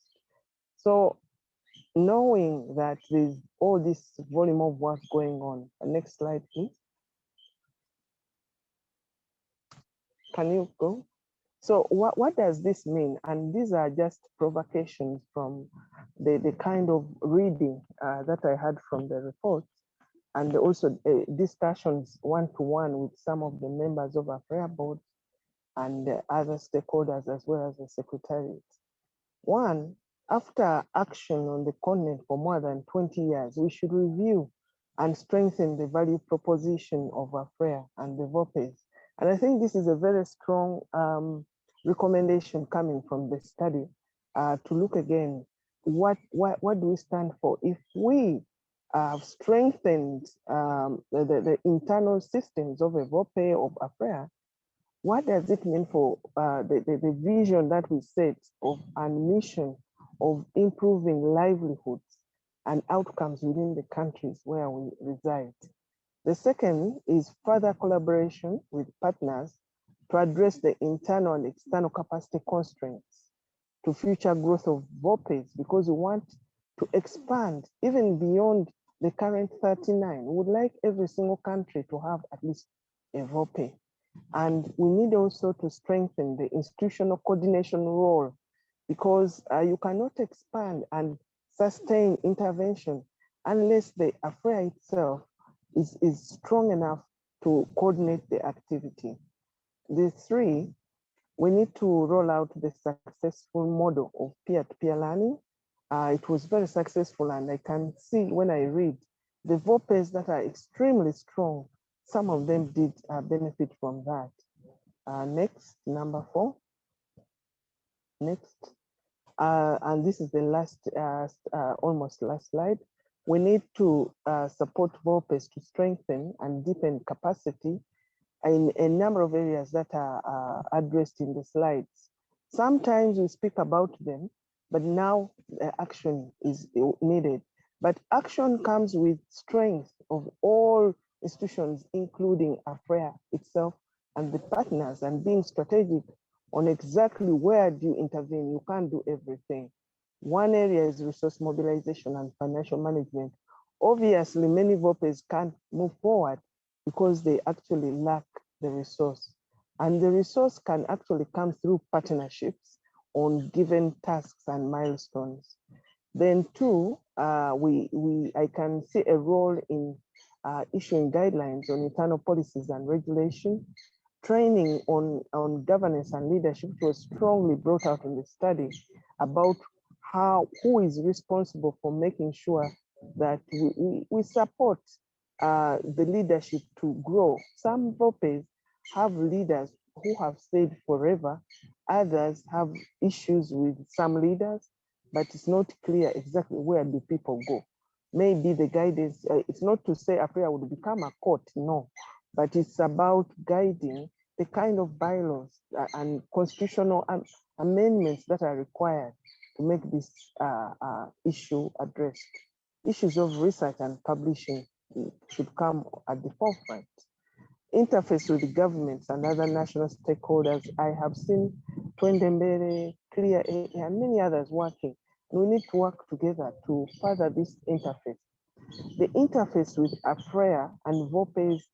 So knowing that there's all this volume of work going on. Next slide, please. Can you go? So what does this mean? And these are just provocations from the kind of reading that I had from the report, and also discussions one-to-one with some of the members of AfrEA board and other stakeholders, as well as the secretariat. One, after action on the continent for more than 20 years, we should review and strengthen the value proposition of AfrEA and the VOPEs. And I think this is a very strong recommendation coming from the study to look again, what do we stand for? If we have strengthened the internal systems of a VOPE of AfrEA, what does it mean for the vision that we set of and mission of improving livelihoods and outcomes within the countries where we reside? The second is further collaboration with partners to address the internal and external capacity constraints to future growth of VOPEs, because we want to expand even beyond the current 39. We would like every single country to have at least a VOPE. And we need also to strengthen the institutional coordination role, because you cannot expand and sustain intervention unless the AfrEA itself is strong enough to coordinate the activity. The three, we need to roll out the successful model of peer-to-peer learning. It was very successful, and I can see when I read the VOPEs that are extremely strong, some of them did benefit from that. Next, number 4. Next. And this is the last, almost last slide. We need to support VOPEs to strengthen and deepen capacity in a number of areas that are addressed in the slides. Sometimes we speak about them, but now action is needed. But action comes with strength of all institutions, including AfrEA itself and the partners, and being strategic on exactly where do you intervene. You can't do everything. One area is resource mobilization and financial management. Obviously, many VOPEs can't move forward because they actually lack the resource. And the resource can actually come through partnerships on given tasks and milestones. Then two, I can see a role in issuing guidelines on internal policies and regulation. Training on governance and leadership was strongly brought out in the study about who is responsible for making sure that we support the leadership to grow. Some VOPEs have leaders who have stayed forever. Others have issues with some leaders, but it's not clear exactly where do people go. Maybe the guidance, it's not to say AfrEA would become a court, no, but it's about guiding the kind of bylaws and constitutional amendments that are required to make this issue addressed. Issues of research and publishing should come at the forefront. Interface with the governments and other national stakeholders. I have seen Twendembere, Clear AA, and many others working. We need to work together to further this interface. The interface with AfrEA and VOPEs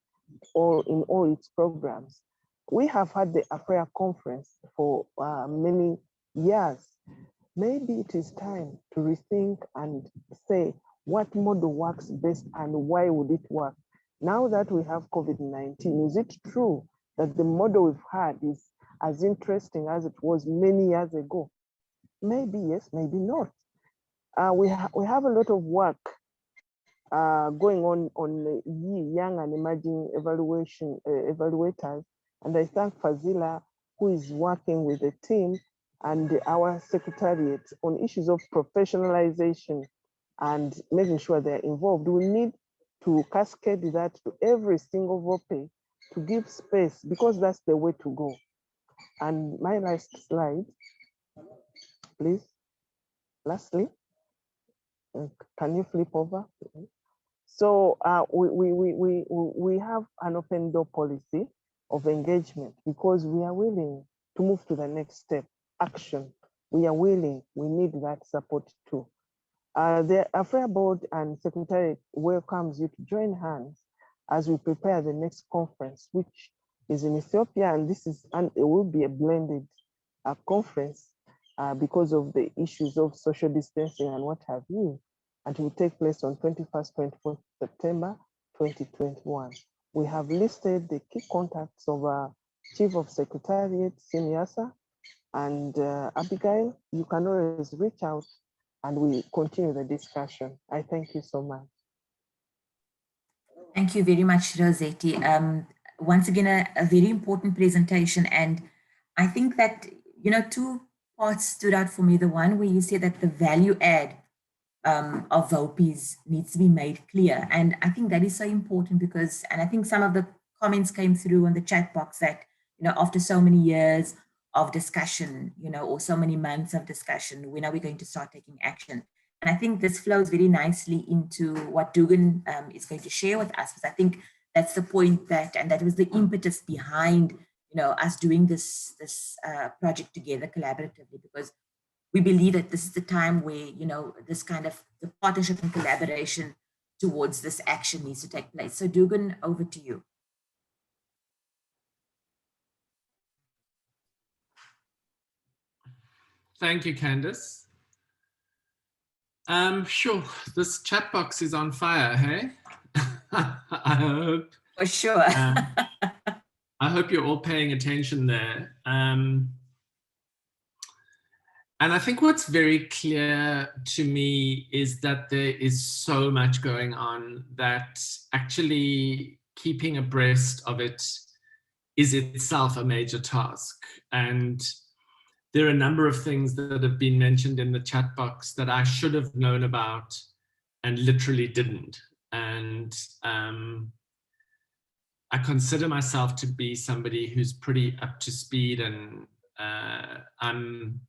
in all its programs. We have had the AfrEA conference for many years. Maybe it is time to rethink and say what model works best and why would it work? Now that we have COVID-19, is it true that the model we've had is as interesting as it was many years ago? Maybe yes, maybe not. We have a lot of work going on young and emerging evaluators. And I thank Fazila, who is working with the team and our secretariat on issues of professionalization and making sure they're involved. We need to cascade that to every single VOPE to give space, because that's the way to go. And my last slide, please. Lastly, can you flip over? So we have an open door policy of engagement because we are willing to move to the next step, action. We are willing, we need that support too. The AfrEA board and secretariat welcomes you to join hands as we prepare the next conference, which is in Ethiopia, and it will be a blended conference because of the issues of social distancing and what have you. And it will take place on 21st, 24th September 2021. We have listed the key contacts of our Chief of Secretariat, Simiasa, and Abigail. You can always reach out and we continue the discussion. I thank you so much. Thank you very much, Rossetti. Once again, a very important presentation. And I think that, two parts stood out for me. The one where you said that the value add of VOPEs needs to be made clear. And I think that is so important because, and I think some of the comments came through on the chat box that, after so many years of discussion, or so many months of discussion, when are we going to start taking action? And I think this flows very nicely into what Dugan is going to share with us, because I think that's the point and that was the impetus behind, us doing this project together collaboratively, because we believe that this is the time where, this kind of the partnership and collaboration towards this action needs to take place. So Dugan, over to you. Thank you, Candice. Sure, this chat box is on fire, hey? I hope. For sure. I hope you're all paying attention there. And I think what's very clear to me is that there is so much going on that actually keeping abreast of it is itself a major task. And there are a number of things that have been mentioned in the chat box that I should have known about and literally didn't. And I consider myself to be somebody who's pretty up to speed and I'm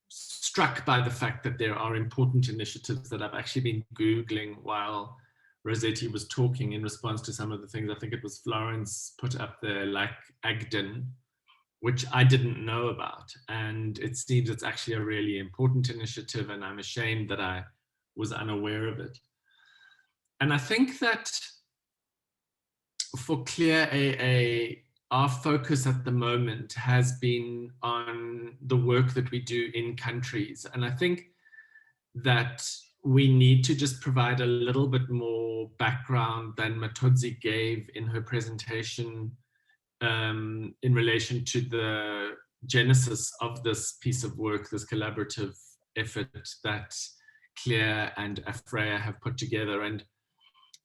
struck by the fact that there are important initiatives that I've actually been Googling while Rossetti was talking in response to some of the things. I think it was Florence put up there, like Agden, which I didn't know about. And it seems it's actually a really important initiative, and I'm ashamed that I was unaware of it. And I think that for Clear AA, our focus at the moment has been on the work that we do in countries. And I think that we need to just provide a little bit more background than Matodzi gave in her presentation in relation to the genesis of this piece of work, this collaborative effort that Clear and AfrEA have put together. And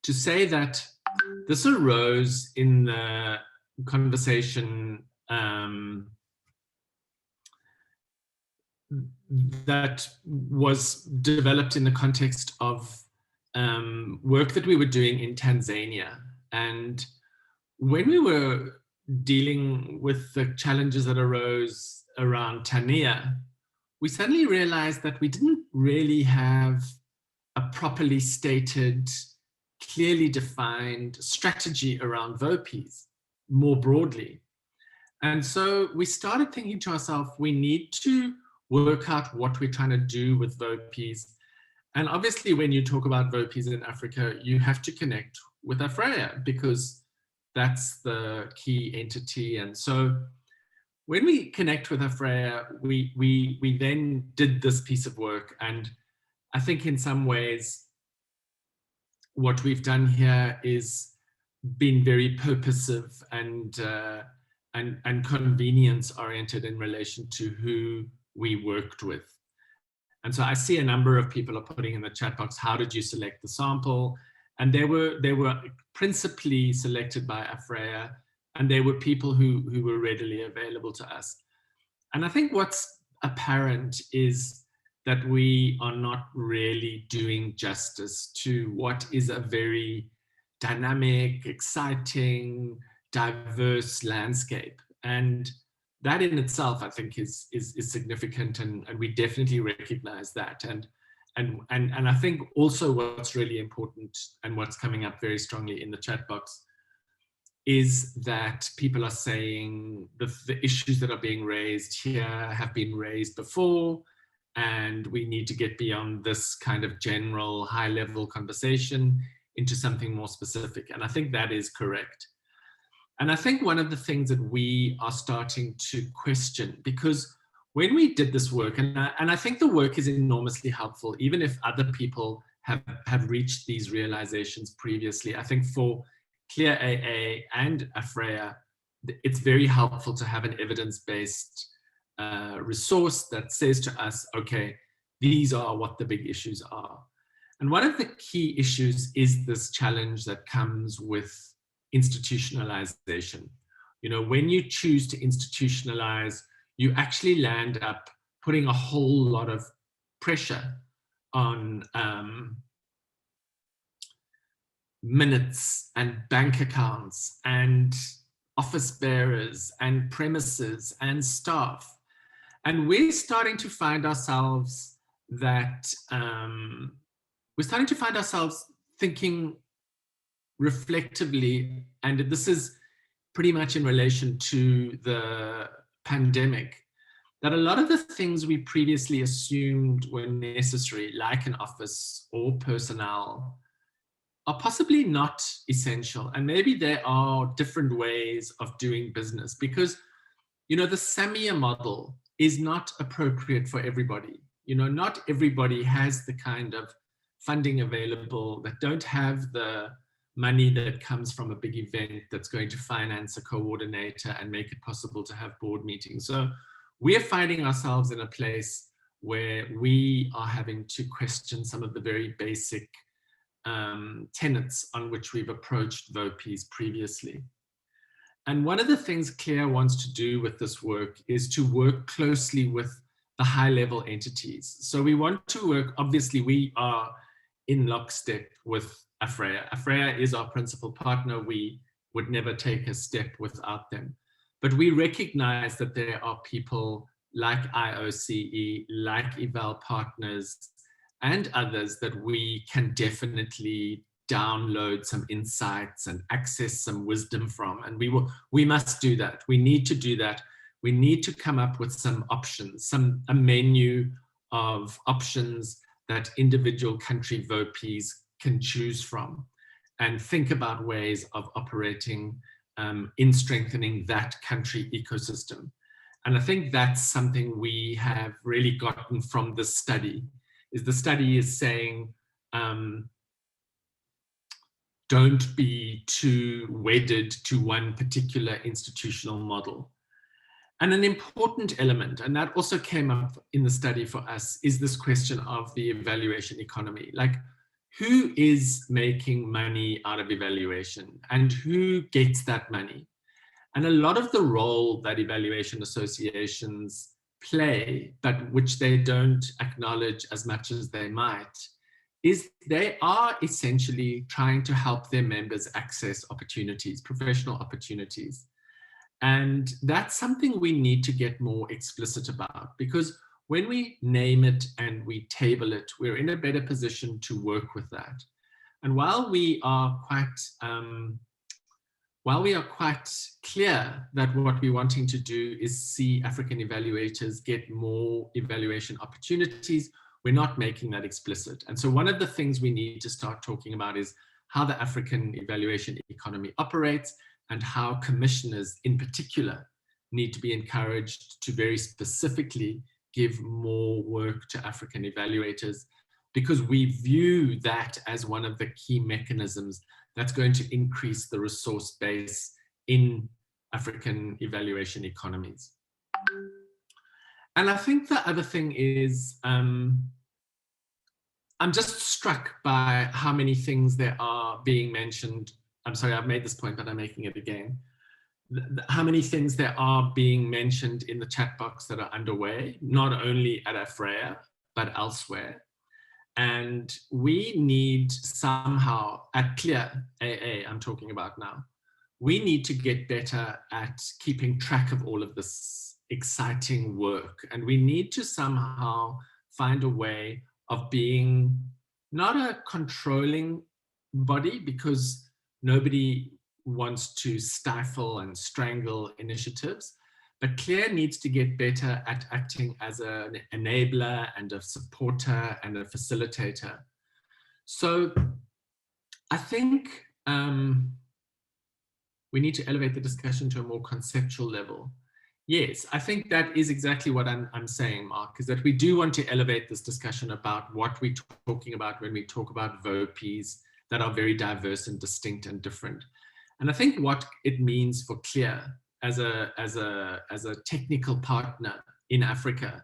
to say that this arose in the conversation that was developed in the context of work that we were doing in Tanzania. And when we were dealing with the challenges that arose around Tanzania, we suddenly realized that we didn't really have a properly stated, clearly defined strategy around VOPEs more broadly. And so we started thinking to ourselves, we need to work out what we're trying to do with VOPEs. And obviously, when you talk about VOPEs in Africa, you have to connect with AfrEA because that's the key entity. And so when we connect with AfrEA, we then did this piece of work. And I think in some ways, what we've done here is been very purposive and convenience oriented in relation to who we worked with. And so I see a number of people are putting in the chat box, how did you select the sample? And they were principally selected by AfrEA, and they were people who were readily available to us. And I think what's apparent is that we are not really doing justice to what is a very dynamic, exciting, diverse landscape. And that in itself, I think, is significant, and we definitely recognize that. And I think also what's really important and what's coming up very strongly in the chat box is that people are saying the issues that are being raised here have been raised before, and we need to get beyond this kind of general high-level conversation into something more specific. And I think that is correct. And I think one of the things that we are starting to question, because when we did this work, and I think the work is enormously helpful, even if other people have reached these realizations previously. I think for Clear AA and AfrEA, it's very helpful to have an evidence-based resource that says to us, okay, these are what the big issues are. And one of the key issues is this challenge that comes with institutionalization. You know, when you choose to institutionalize, you actually land up putting a whole lot of pressure on minutes and bank accounts and office bearers and premises and staff. And we're starting to find ourselves that thinking reflectively, and this is pretty much in relation to the pandemic, that a lot of the things we previously assumed were necessary, like an office or personnel, are possibly not essential. And maybe there are different ways of doing business, because, you know, the SAMIA model is not appropriate for everybody. You know, not everybody has the kind of funding available, that don't have the money that comes from a big event that's going to finance a coordinator and make it possible to have board meetings. So we're finding ourselves in a place where we are having to question some of the very basic tenets on which we've approached VOPEs previously. And one of the things Claire wants to do with this work is to work closely with the high-level entities. So we want to work, obviously we are in lockstep with AfrEA. AfrEA is our principal partner. We would never take a step without them. But we recognize that there are people like IOCE, like Eval Partners, and others that we can definitely download some insights and access some wisdom from. And we must do that. We need to do that. We need to come up with some options, a menu of options that individual country VOPEs can choose from, and think about ways of operating in strengthening that country ecosystem. And I think that's something we have really gotten from this study, is the study is saying, don't be too wedded to one particular institutional model. And an important element, and that also came up in the study for us, is this question of the evaluation economy. Like, who is making money out of evaluation and who gets that money? And a lot of the role that evaluation associations play, but which they don't acknowledge as much as they might, is they are essentially trying to help their members access opportunities, professional opportunities. And that's something we need to get more explicit about, because when we name it and we table it, we're in a better position to work with that. And while we are quite clear that what we're wanting to do is see African evaluators get more evaluation opportunities, we're not making that explicit. And so one of the things we need to start talking about is how the African evaluation economy operates, and how commissioners in particular need to be encouraged to very specifically give more work to African evaluators, because we view that as one of the key mechanisms that's going to increase the resource base in African evaluation economies. And I think the other thing is, I'm just struck by how many things there are being mentioned. I'm sorry, I've made this point, but I'm making it again. How many things there are being mentioned in the chat box that are underway, not only at AfrEA, but elsewhere. And we need somehow, at Clear AA, I'm talking about now, we need to get better at keeping track of all of this exciting work. And we need to somehow find a way of being not a controlling body, because nobody wants to stifle and strangle initiatives, but CLEAR needs to get better at acting as an enabler and a supporter and a facilitator. So I think we need to elevate the discussion to a more conceptual level. Yes, I think that is exactly what I'm saying, Mark, is that we do want to elevate this discussion about what we're talking about when we talk about VOPEs that are very diverse and distinct and different. And I think what it means for CLEAR as a technical partner in Africa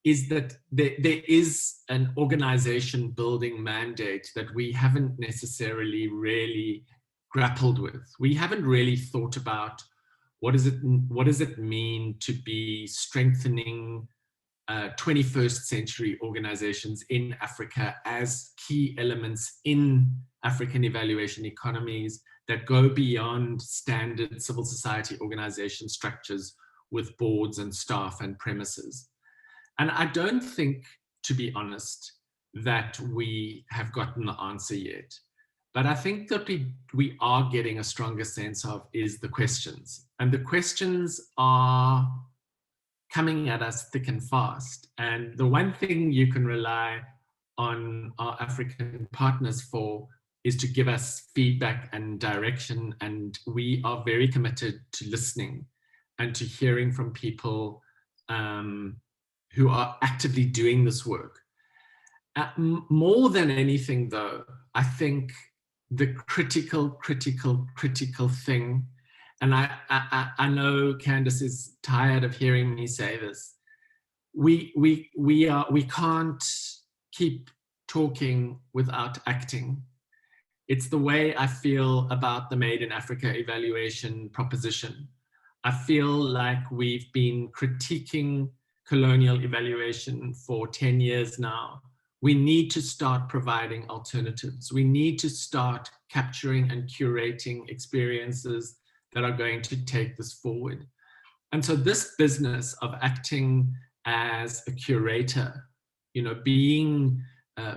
is that there is an organization building mandate that we haven't necessarily really grappled with. We haven't really thought about what does it mean to be strengthening 21st century organizations in Africa as key elements in African evaluation economies that go beyond standard civil society organization structures with boards and staff and premises. And I don't think, to be honest, that we have gotten the answer yet. But I think that we are getting a stronger sense of is the questions. And the questions are coming at us thick and fast. And the one thing you can rely on our African partners for is to give us feedback and direction. And we are very committed to listening and to hearing from people who are actively doing this work. More than anything, though, I think the critical thing, and I know Candace is tired of hearing me say this, we can't keep talking without acting. It's the way I feel about the Made in Africa evaluation proposition. I feel like we've been critiquing colonial evaluation for 10 years now. We need to start providing alternatives. We need to start capturing and curating experiences that are going to take this forward. And so this business of acting as a curator, being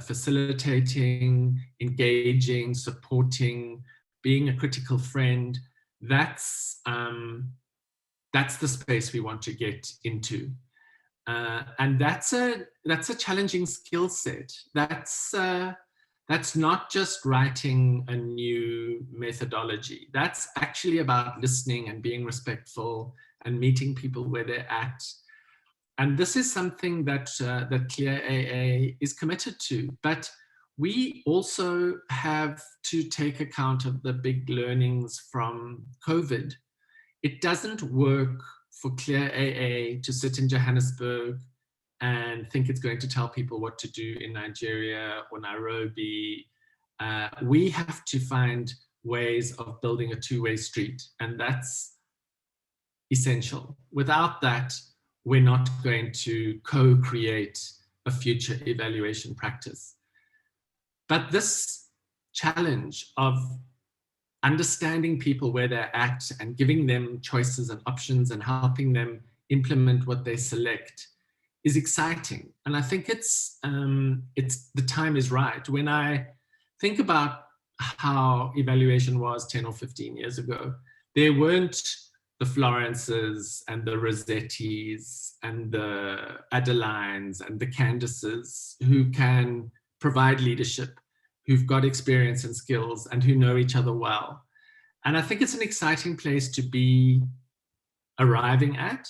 facilitating, engaging, supporting, being a critical friend, that's the space we want to get into. And that's a challenging skill set. That's not just writing a new methodology. That's actually about listening and being respectful and meeting people where they're at. And this is something that Clear AA is committed to. But we also have to take account of the big learnings from COVID. It doesn't work for Clear AA to sit in Johannesburg and think it's going to tell people what to do in Nigeria or Nairobi. We have to find ways of building a two-way street, and that's essential. Without that, we're not going to co-create a future evaluation practice. But this challenge of understanding people where they're at and giving them choices and options and helping them implement what they select is exciting. And I think it's the time is right. When I think about how evaluation was 10 or 15 years ago, there weren't the Florences and the Rossettis and the Adelines and the Candices who can provide leadership, who've got experience and skills and who know each other well. And I think it's an exciting place to be arriving at.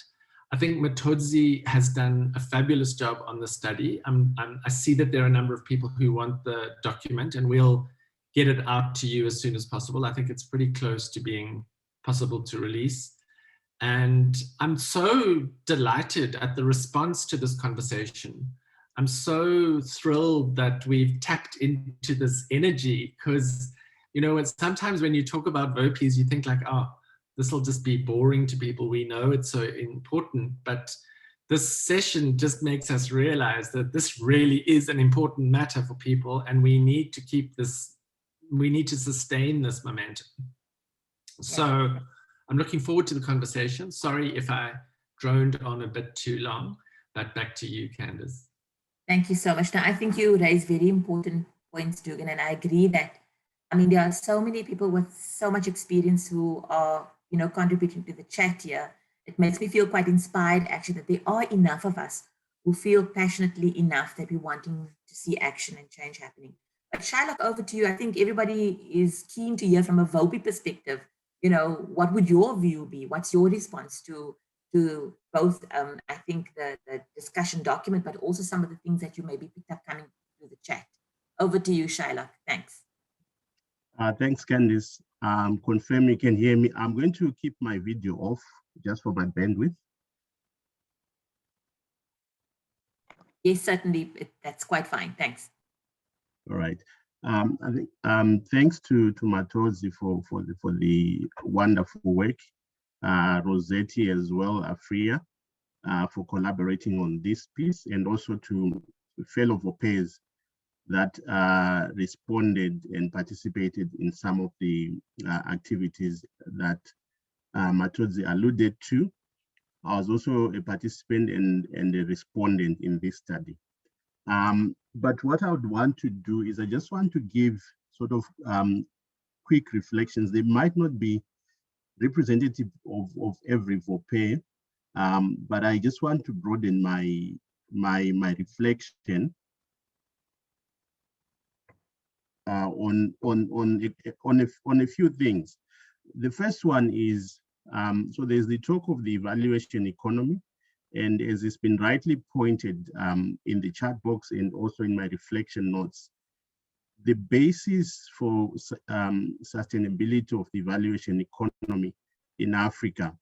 I think Matodzi has done a fabulous job on the study. I see that there are a number of people who want the document, and we'll get it out to you as soon as possible. I think it's pretty close to being possible to release. And I'm so delighted at the response to this conversation. I'm so thrilled that we've tapped into this energy, because, sometimes when you talk about VOPEs, you think like, oh, this will just be boring to people. We know it's so important, but this session just makes us realize that this really is an important matter for people, and we need to keep this, we need to sustain this momentum. So I'm looking forward to the conversation. Sorry if I droned on a bit too long, but back to you, Candice. Thank you so much. Now, I think you raise very important points, Dugan, and I agree that, there are so many people with so much experience who are, contributing to the chat here. It makes me feel quite inspired, actually, that there are enough of us who feel passionately enough that we're wanting to see action and change happening. But Shylock, over to you. I think everybody is keen to hear from a VOPE perspective. What would your view be? What's your response to both, I think, the discussion document, but also some of the things that you maybe picked up coming through the chat? Over to you, Shylock. Thanks. Thanks, Candice. Confirm you can hear me. I'm going to keep my video off just for my bandwidth. Yes, certainly. That's quite fine. Thanks. All right. I think thanks to Matodzi for the wonderful work. Rossetti as well, AfrEA, for collaborating on this piece, and also to fellow VOPEs that responded and participated in some of the activities that Matodzi alluded to. I was also a participant and a respondent in this study. But what I would want to do is I just want to give sort of quick reflections. They might not be representative of every VOPE, but I just want to broaden my reflection on a few things. The first one is, so there's the talk of the evaluation economy, and as it's been rightly pointed in the chat box and also in my reflection notes, the basis for sustainability of the evaluation economy in Africa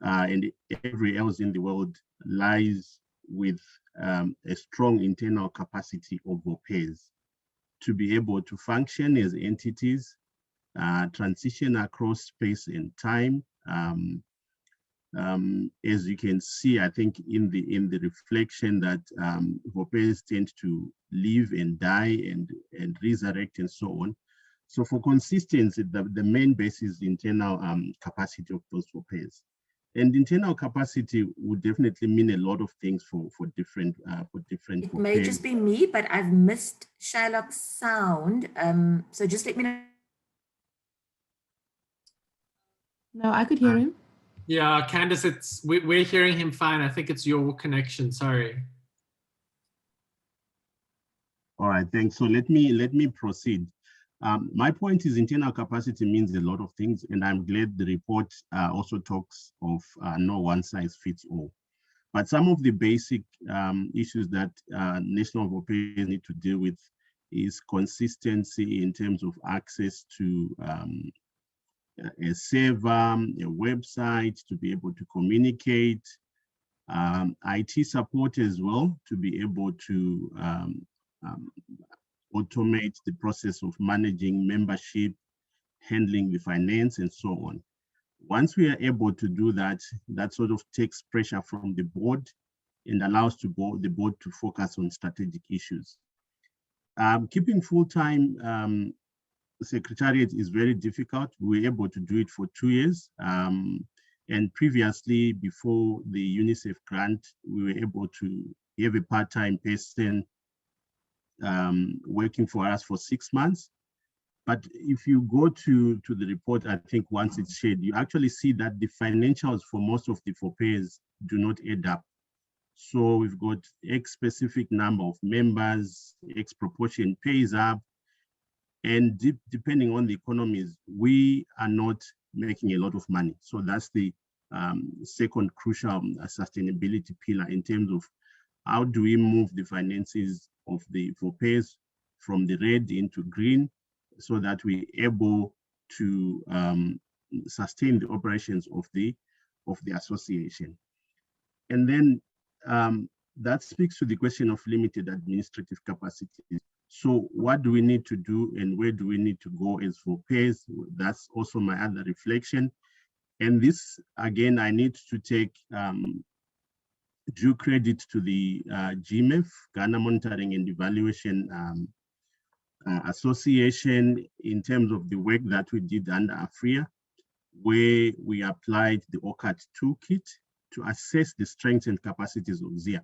and everywhere else in the world lies with a strong internal capacity of VOPEs to be able to function as entities, transition across space and time. As you can see, I think in the reflection that VOPEs tend to live and die and resurrect and so on. So for consistency, the main base is internal capacity of those VOPEs. And internal capacity would definitely mean a lot of things for different It may just be me, but I've missed Shylock's sound. So just let me know. No, I could hear him. Yeah, Candice, we're hearing him fine. I think it's your connection. Sorry. All right, thanks. So let me proceed. My point is internal capacity means a lot of things, and I'm glad the report also talks of no one size fits all. But some of the basic issues that national VOPEs need to deal with is consistency in terms of access to a server, a website to be able to communicate, IT support as well to be able to automate the process of managing membership, handling the finance, and so on. Once we are able to do that, that sort of takes pressure from the board and allows the board to focus on strategic issues. Keeping full-time secretariat is very difficult. We were able to do it for 2 years. And previously, before the UNICEF grant, we were able to have a part-time person working for us for 6 months. But if you go to the report, I think once it's shared, you actually see that the financials for most of the VOPEs do not add up. So we've got X specific number of members, X proportion pays up, and depending on the economies, we are not making a lot of money. So that's the second crucial sustainability pillar in terms of how do we move the finances of the VOPEs from the red into green so that we're able to sustain the operations of the association. And then that speaks to the question of limited administrative capacity. So what do we need to do and where do we need to go as VOPEs? That's also my other reflection. And this, again, I need to take due credit to the GMF, Ghana Monitoring and Evaluation Association, in terms of the work that we did under AfrEA, where we applied the OCAT toolkit to assess the strengths and capacities of ZIA.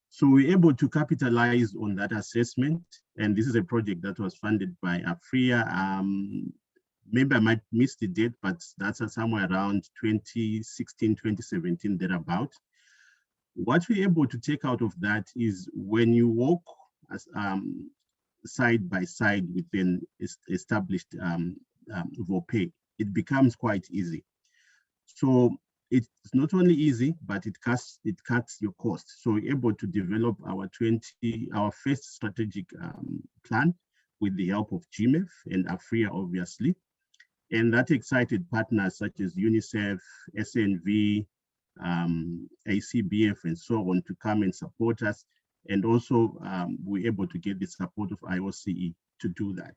So we're able to capitalize on that assessment. And this is a project that was funded by AfrEA. Maybe I might miss the date, but that's somewhere around 2016, 2017, thereabout. What we're able to take out of that is when you walk as, side by side with an established VOPE, it becomes quite easy. So it's not only easy, but it cuts your costs. So we're able to develop our first strategic plan with the help of GMF and AfrEA, obviously. And that excited partners such as UNICEF, SNV, ACBF, and so on to come and support us. And also we're able to get the support of IOCE to do that.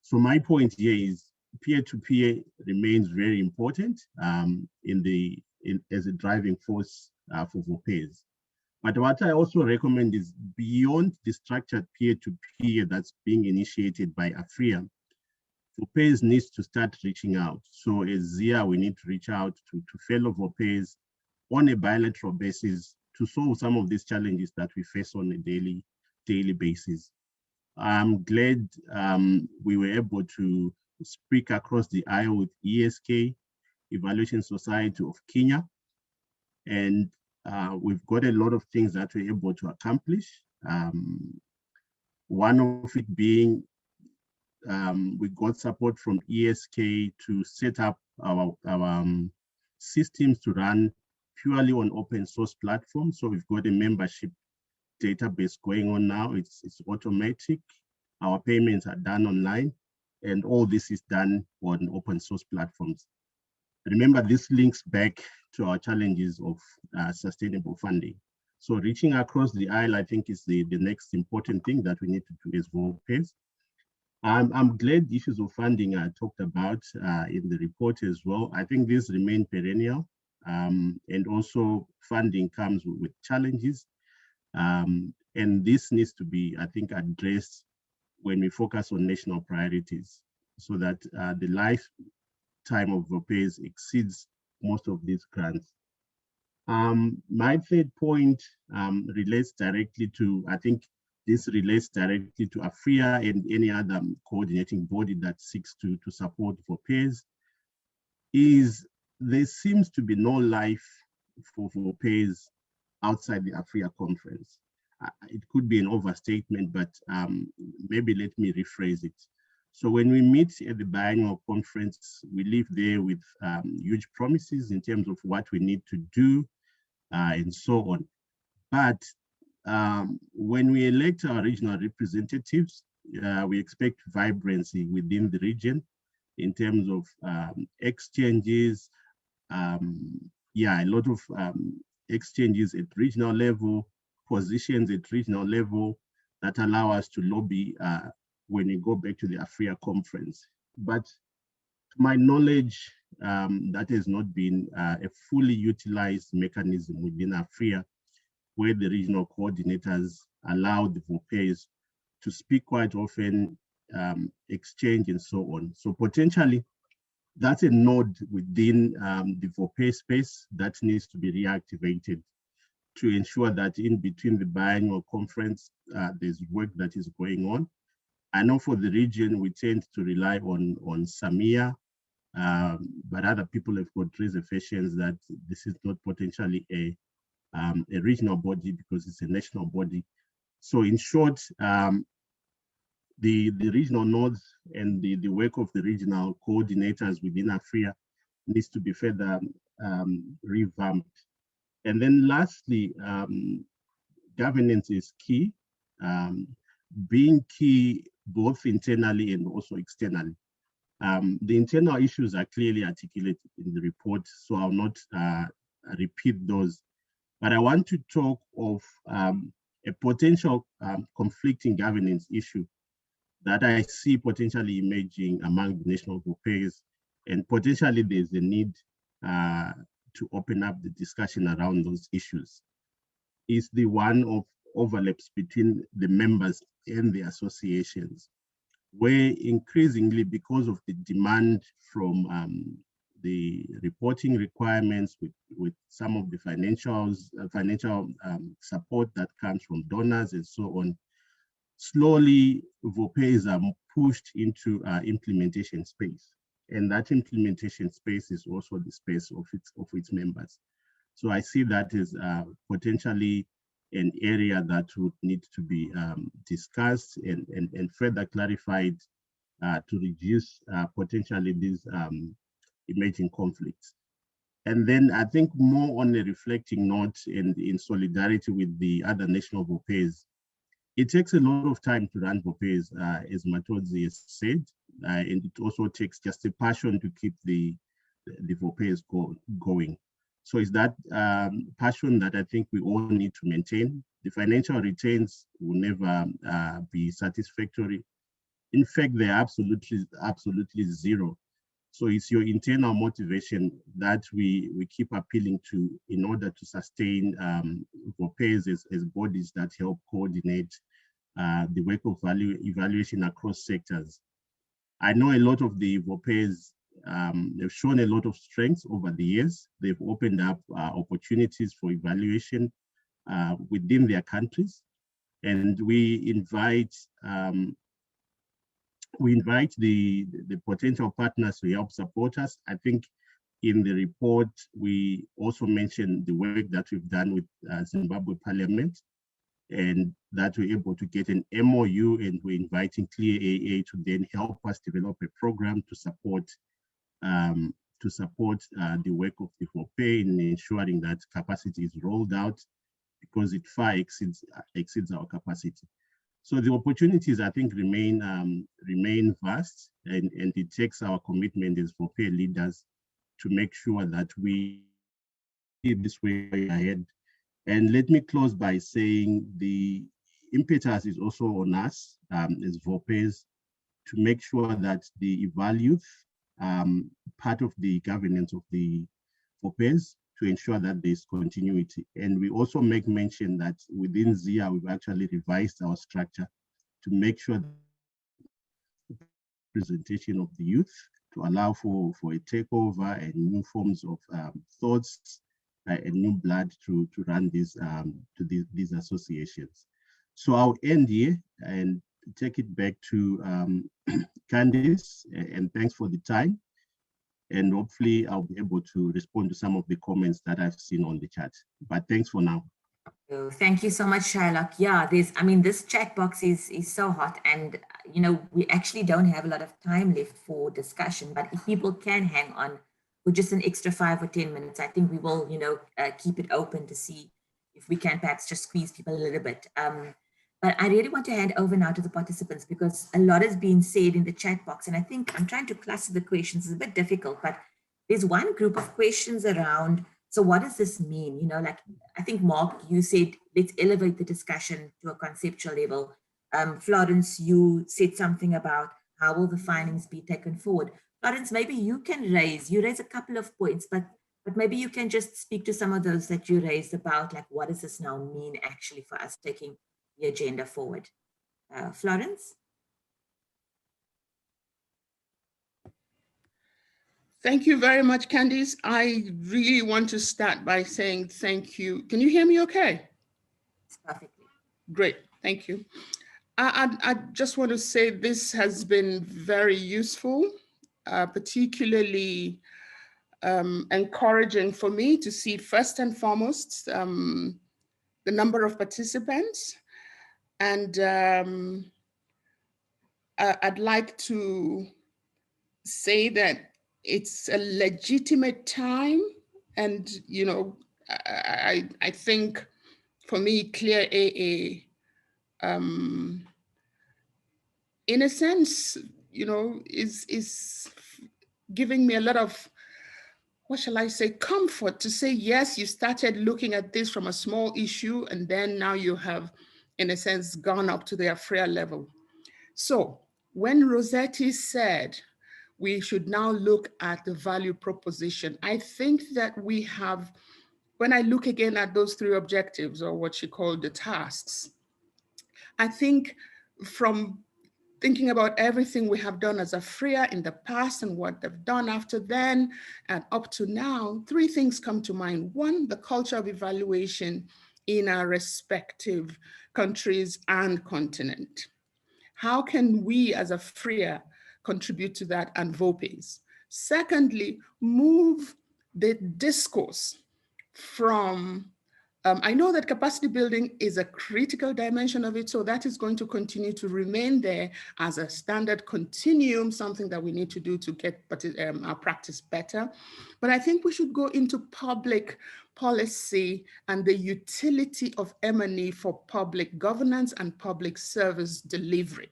So my point here is peer-to-peer remains very important as a driving force for VOPEs. But what I also recommend is beyond the structured peer-to-peer that's being initiated by AfrEA, VOPEs needs to start reaching out. So as ZIA, we need to reach out to fellow VOPEs on a bilateral basis to solve some of these challenges that we face on a daily basis. I'm glad we were able to speak across the aisle with ESK, Evaluation Society of Kenya, and we've got a lot of things that we're able to accomplish. One of it being we got support from ESK to set up our systems to run purely on open source platforms. So we've got a membership database going on now. It's automatic. Our payments are done online, and all this is done on open source platforms. Remember, this links back to our challenges of sustainable funding. So reaching across the aisle, I think, is the next important thing that we need to do as VOPEs. I'm glad issues of funding are talked about in the report as well. I think these remain perennial, and also funding comes with challenges. And this needs to be, I think, addressed when we focus on national priorities so that the lifetime of VOPEs exceeds most of these grants. My third point relates directly to, I think this relates directly to AfrEA and any other coordinating body that seeks to support VOPEs, is there seems to be no life for VOPEs outside the AfrEA conference. It could be an overstatement, but maybe let me rephrase it. So when we meet at the biannual conference, we leave there with huge promises in terms of what we need to do and so on. But when we elect our regional representatives, we expect vibrancy within the region in terms of exchanges, a lot of exchanges at regional level, positions at regional level that allow us to lobby when we go back to the AfrEA conference. But to my knowledge, that has not been a fully utilized mechanism within AfrEA, where the regional coordinators allow the VOPEs to speak quite often, exchange and so on. So potentially, that's a node within the VOPE space that needs to be reactivated to ensure that in between the biannual conference, there's work that is going on. I know for the region, we tend to rely on SAMIA, but other people have got reservations that this is not potentially a regional body because it's a national body. So in short, the regional nodes and the work of the regional coordinators within AfrEA needs to be further revamped. And then lastly, governance is key, being key both internally and also externally. The internal issues are clearly articulated in the report, so I'll not repeat those. But I want to talk of a potential conflicting governance issue that I see potentially emerging among the national VOPEs, and potentially there's a need to open up the discussion around those issues. Is the one of overlaps between the members and the associations, where increasingly, because of the demand from the reporting requirements with some of the financial support that comes from donors and so on, slowly VOPEs are pushed into implementation space. And that implementation space is also the space of its members. So I see that as potentially an area that would need to be discussed and further clarified to reduce potentially these emerging conflicts. And then I think more on a reflecting note and in solidarity with the other national VOPEs, it takes a lot of time to run VOPEs, as Matodzi has said, and it also takes just a passion to keep the VOPEs going. So it's that passion that I think we all need to maintain. The financial returns will never be satisfactory. In fact, they're absolutely zero. So it's your internal motivation that we keep appealing to in order to sustain VOPEs as bodies that help coordinate the work of value evaluation across sectors. I know a lot of the VOPEs they've shown a lot of strengths over the years. They've opened up opportunities for evaluation within their countries, and we invite the potential partners to help support us. I think in the report we also mentioned the work that we've done with Zimbabwe Parliament, and that we're able to get an MOU, and we're inviting Clear AA to then help us develop a program to support the work of the VOPE in ensuring that capacity is rolled out, because it far exceeds our capacity. So the opportunities, I think, remain vast, and it takes our commitment as VOPE leaders to make sure that we see this way ahead. And let me close by saying the impetus is also on us as VOPEs to make sure that the evaluate part of the governance of the VOPEs to ensure that there's continuity. And we also make mention that within ZIA, we've actually revised our structure to make sure that the representation of the youth allow for a takeover and new forms of thoughts and new blood to run these associations. So I'll end here and take it back to Candice, and thanks for the time. And hopefully I'll be able to respond to some of the comments that I've seen on the chat. But thanks for now. Oh, thank you so much, Shylock. Yeah, this chat box is so hot, and we actually don't have a lot of time left for discussion. But if people can hang on for just an extra 5 or 10 minutes, I think we will, keep it open to see if we can perhaps just squeeze people a little bit. But I really want to hand over now to the participants, because a lot has been said in the chat box, and I think I'm trying to cluster the questions. It's a bit difficult, but there's one group of questions around. So what does this mean? Like I think, Mark, you said, let's elevate the discussion to a conceptual level. Florence, you said something about how will the findings be taken forward. Florence, maybe you can raise a couple of points, but maybe you can just speak to some of those that you raised about, like, what does this now mean actually for us taking the agenda forward? Florence? Thank you very much, Candice. I really want to start by saying thank you. Can you hear me okay? Perfectly. Great, thank you. I just want to say this has been very useful, particularly encouraging for me to see first and foremost the number of participants. And I'd like to say that it's a legitimate time. And, I think for me, Clear AA, in a sense, is giving me a lot of, what shall I say, comfort to say, yes, you started looking at this from a small issue, and then now you have, in a sense, gone up to the AfrEA level. So when Rossetti said, we should now look at the value proposition, I think that we have, when I look again at those 3 objectives, or what she called the tasks, I think from thinking about everything we have done as AfrEA in the past and what they've done after then and up to now, 3 things come to mind. 1, the culture of evaluation in our respective countries and continent. How can we as AfrEA contribute to that, and VOPEs? Secondly, move the discourse from, I know that capacity building is a critical dimension of it, so that is going to continue to remain there as a standard continuum, something that we need to do to get our practice better. But I think we should go into public policy and the utility of M&E for public governance and public service delivery.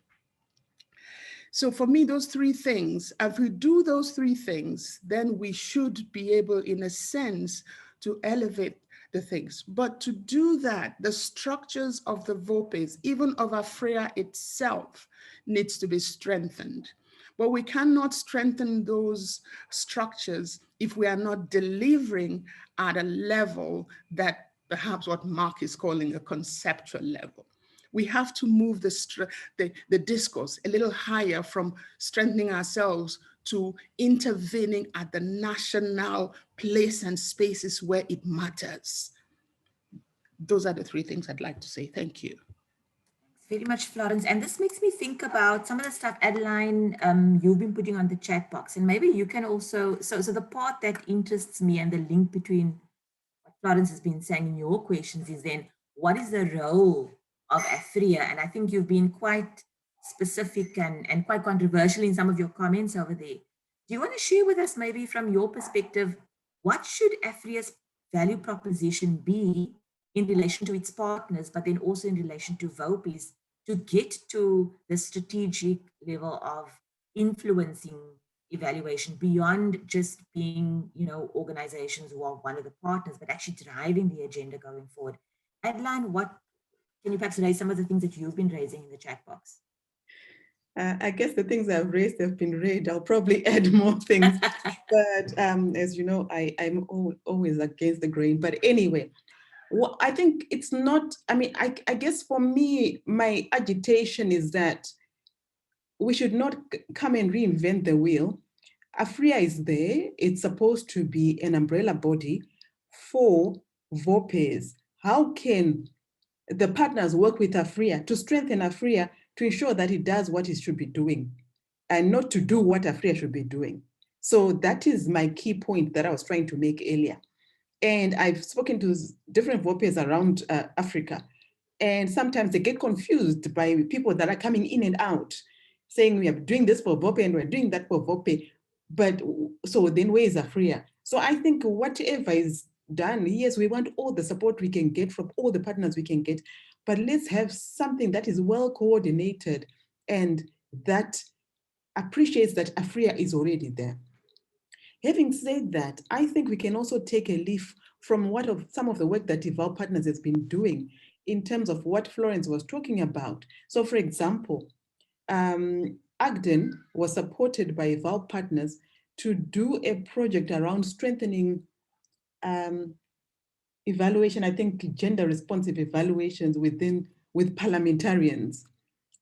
So for me, those 3 things, if we do those 3 things, then we should be able, in a sense, to elevate the things. But to do that, the structures of the VOPEs, even of AfrEA itself, needs to be strengthened. But we cannot strengthen those structures if we are not delivering at a level that perhaps what Mark is calling a conceptual level. We have to move the discourse a little higher from strengthening ourselves to intervening at the national place and spaces where it matters. Those are the 3 things I'd like to say. Thank you. Thanks very much, Florence. And this makes me think about some of the stuff, Adeline, you've been putting on the chat box. And maybe you can also, so the part that interests me and the link between what Florence has been saying in your questions is then, what is the role of AfrEA? And I think you've been quite specific and quite controversial in some of your comments over there. Do you want to share with us, maybe from your perspective, what should AfrEA's value proposition be in relation to its partners, but then also in relation to VOPEs, to get to the strategic level of influencing evaluation beyond just being, organizations who are one of the partners, but actually driving the agenda going forward? Adeline, can you perhaps raise some of the things that you've been raising in the chat box? I guess the things I've raised have been read. I'll probably add more things, but as you know, I'm always against the grain. But anyway, well, I think it's not, I guess for me, my agitation is that we should not come and reinvent the wheel. AfrEA is there. It's supposed to be an umbrella body for VOPEs. How can the partners work with AfrEA to strengthen AfrEA to ensure that it does what it should be doing and not to do what AfrEA should be doing? So that is my key point that I was trying to make earlier. And I've spoken to different VOPEs around Africa, and sometimes they get confused by people that are coming in and out, saying we are doing this for VOPE and we're doing that for VOPE. But so then where is AfrEA? So I think whatever is done, yes, we want all the support we can get from all the partners we can get, but let's have something that is well coordinated and that appreciates that AfrEA is already there. Having said that, I think we can also take a leaf from some of the work that Eval Partners has been doing in terms of what Florence was talking about. So for example, Agden was supported by Eval Partners to do a project around strengthening evaluation, I think gender responsive evaluations with parliamentarians.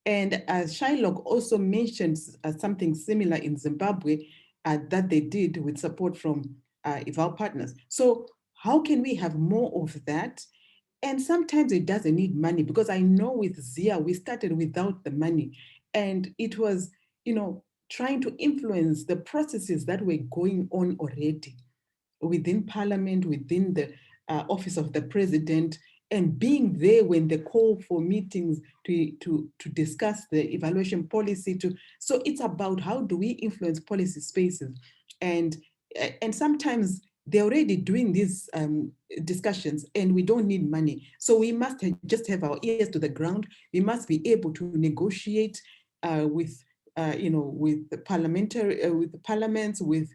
And as Shylock also mentioned something similar in Zimbabwe that they did with support from Eval Partners. So how can we have more of that? And sometimes it doesn't need money, because I know with Zia, we started without the money. And it was, trying to influence the processes that were going on already within Parliament, within the Office of the President, and being there when they call for meetings to discuss the evaluation policy. So it's about how do we influence policy spaces. And sometimes they're already doing these discussions and we don't need money. So we must just have our ears to the ground. We must be able to negotiate with the parliamentary, with the parliaments, with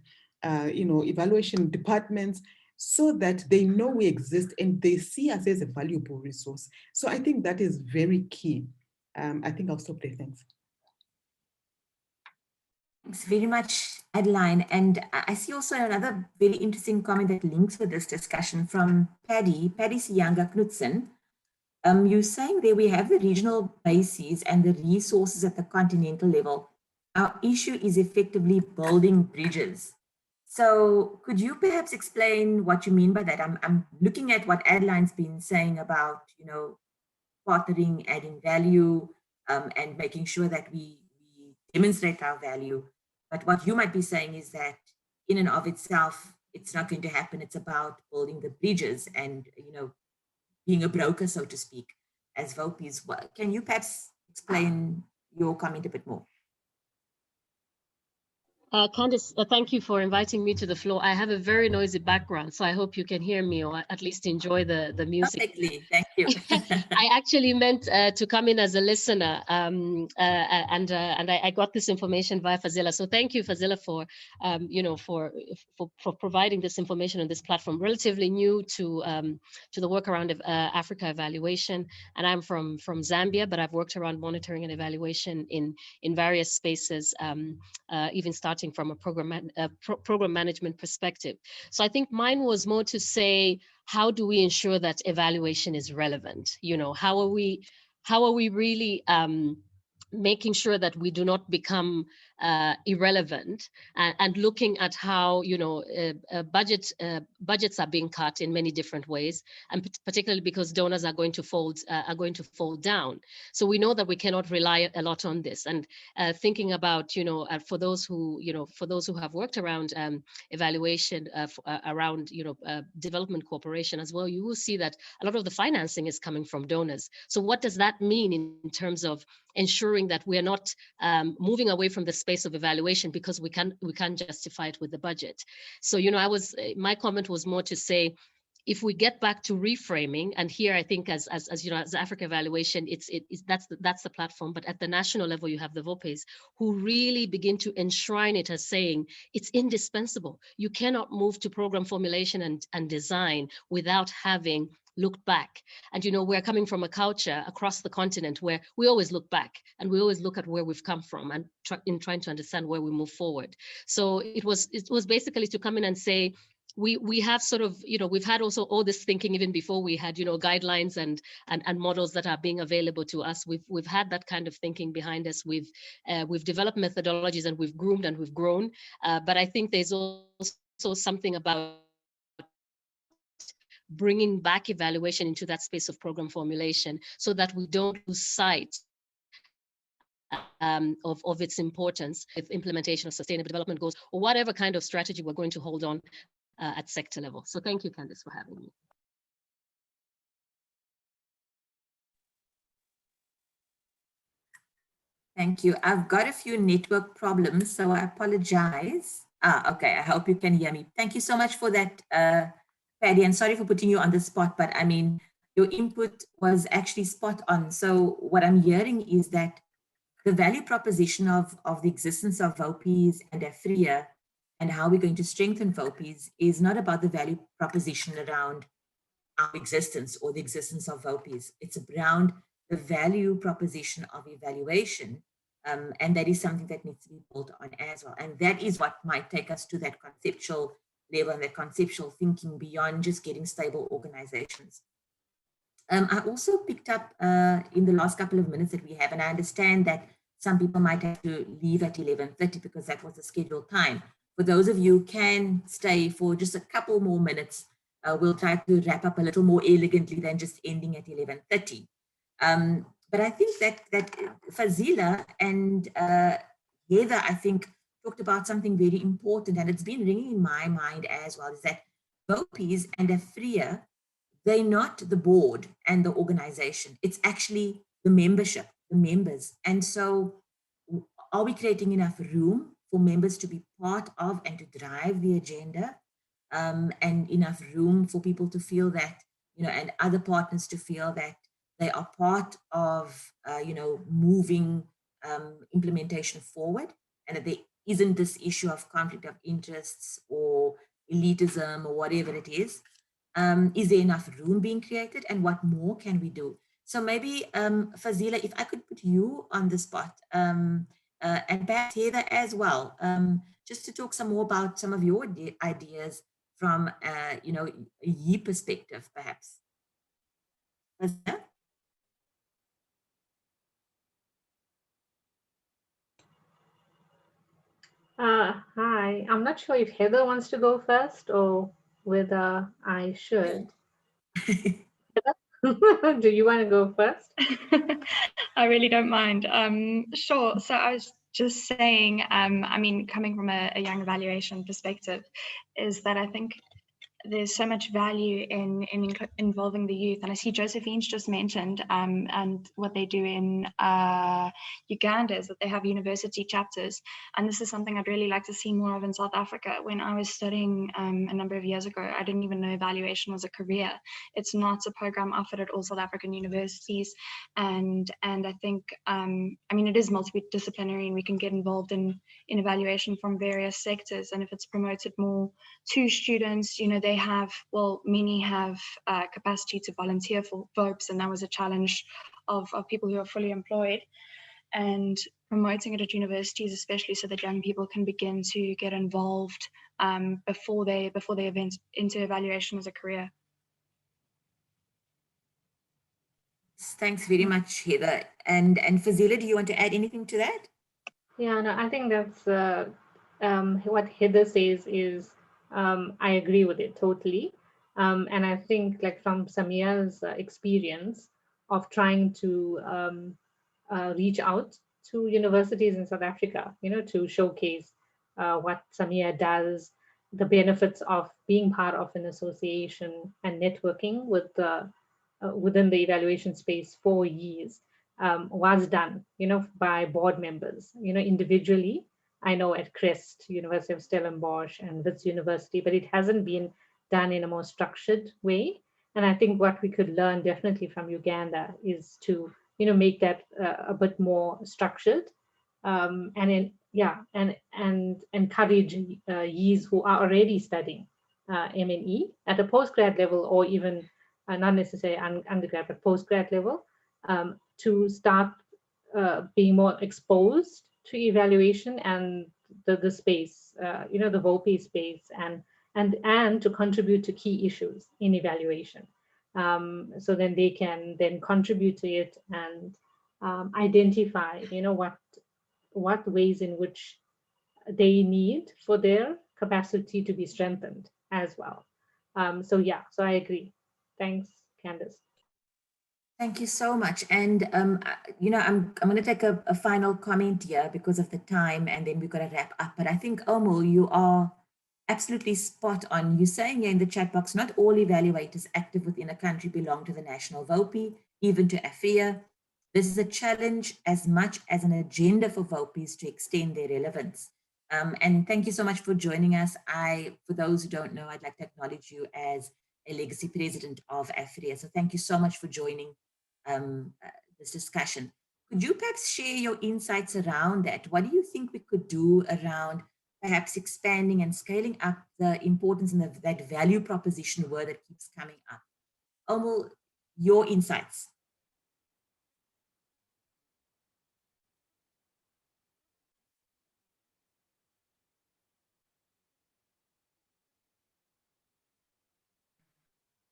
evaluation departments, so that they know we exist and they see us as a valuable resource. So I think that is very key. I think I'll stop there, thanks. Thanks very much, Adeline. And I see also another very interesting comment that links with this discussion from Paddy Siyanga Knudsen. You're saying there we have the regional bases and the resources at the continental level. Our issue is effectively building bridges. So could you perhaps explain what you mean by that? I'm looking at what Adeline's been saying about, partnering, adding value, and making sure that we demonstrate our value. But what you might be saying is that in and of itself, it's not going to happen. It's about building the bridges and, being a broker, so to speak, as VOPEs. Can you perhaps explain your comment a bit more? Candice, thank you for inviting me to the floor. I have a very noisy background, so I hope you can hear me or at least enjoy the music. Perfectly, thank you. I actually meant to come in as a listener, and I got this information via Fazila. So thank you, Fazila, for for providing this information on this platform. Relatively new to the work around Africa evaluation, and I'm from Zambia, but I've worked around monitoring and evaluation in various spaces, even starting from a program management perspective. So I think mine was more to say, how do we ensure that evaluation is relevant? How are we really making sure that we do not become irrelevant, and looking at how budgets are being cut in many different ways, and particularly because donors are going to fold down. So we know that we cannot rely a lot on this. And thinking about for those who have worked around evaluation around development cooperation as well, you will see that a lot of the financing is coming from donors. So what does that mean in terms of ensuring that we are not moving away from the space of evaluation because we can't justify it with the budget? So my comment was more to say, if we get back to reframing, and here I think as Africa evaluation, that's the platform. But at the national level, you have the VOPEs who really begin to enshrine it as saying it's indispensable. You cannot move to program formulation and design without having looked back. And we're coming from a culture across the continent where we always look back and we always look at where we've come from and in trying to understand where we move forward. So it was basically to come in and say, we have sort of, we've had also all this thinking even before we had, guidelines and models that are being available to us. We've had that kind of thinking behind us. We've developed methodologies and we've groomed and we've grown. But I think there's also something about bringing back evaluation into that space of program formulation so that we don't lose sight of its importance with implementation of sustainable development goals or whatever kind of strategy we're going to hold on at sector level. So thank you, Candice, for having me. Thank you. I've got a few network problems, so I apologize. Okay, I hope you can hear me. Thank you so much for that, Paddy, and sorry for putting you on the spot, but I mean, your input was actually spot on. So what I'm hearing is that the value proposition of the existence of VOPEs and AfrEA and how we're going to strengthen VOPEs is not about the value proposition around our existence or the existence of VOPEs. It's around the value proposition of evaluation. And that is something that needs to be built on as well. And that is what might take us to that conceptual level and that conceptual thinking beyond just getting stable organizations. I also picked up in the last couple of minutes that we have, and I understand that some people might have to leave at 11:30 because that was the scheduled time. For those of you who can stay for just a couple more minutes, we'll try to wrap up a little more elegantly than just ending at 11:30. But I think that Fazila and Heather, I think, talked about something very important, and it's been ringing in my mind as well, is that VOPEs and AfrEA, they're not the board and the organization. It's actually the membership, the members. And so are we creating enough room for members to be part of and to drive the agenda, and enough room for people to feel that, and other partners to feel that they are part of, moving implementation forward, and that there isn't this issue of conflict of interests or elitism or whatever it is. Is there enough room being created, and what more can we do? So maybe, Fazila, if I could put you on the spot, and perhaps Heather as well, just to talk some more about some of your ideas from, a YE perspective, perhaps. Fazila? Hi, I'm not sure if Heather wants to go first or whether I should. Do you want to go first? I really don't mind. Sure. So I was just saying, I mean, coming from a young evaluation perspective, is that I think there's so much value in involving the youth. And I see Josephine's just mentioned, and what they do in Uganda is that they have university chapters. And this is something I'd really like to see more of in South Africa. When I was studying a number of years ago, I didn't even know evaluation was a career. It's not a program offered at all South African universities. And I think, I mean, it is multidisciplinary, and we can get involved in evaluation from various sectors. And if it's promoted more to students, they have, well, many have capacity to volunteer for VOPEs, and that was a challenge of people who are fully employed, and promoting it at universities, especially so that young people can begin to get involved before they into evaluation as a career. Thanks very much, Heather. And Fazila, do you want to add anything to that? Yeah, no, I think that's what Heather says is, I agree with it totally. And I think, like, from Samia's experience of trying to reach out to universities in South Africa, to showcase what Samia does, the benefits of being part of an association and networking with within the evaluation space for years, was done, by board members, individually. I know at Crest, University of Stellenbosch, and Wits University, but it hasn't been done in a more structured way. And I think what we could learn definitely from Uganda is to, make that a bit more structured, and encourage YEs who are already studying M&E at a postgrad level, or even not necessarily undergrad, but postgrad level, to start being more exposed to evaluation and the space, the VOPE space, and and to contribute to key issues in evaluation. So then they can then contribute to it and identify, what ways in which they need for their capacity to be strengthened as well. So I agree. Thanks, Candice. Thank you so much. And, I'm going to take a final comment here because of the time, and then we've got to wrap up. But I think, Omo, you are absolutely spot on. You're saying here in the chat box, not all evaluators active within a country belong to the national VOPE, even to AfrEA. This is a challenge as much as an agenda for VOPEs to extend their relevance. And thank you so much for joining us. For those who don't know, I'd like to acknowledge you as a legacy president of AfrEA. So thank you so much for joining this discussion. Could you perhaps share your insights around that? What do you think we could do around perhaps expanding and scaling up the importance and that value proposition word that keeps coming up? Omo, your insights.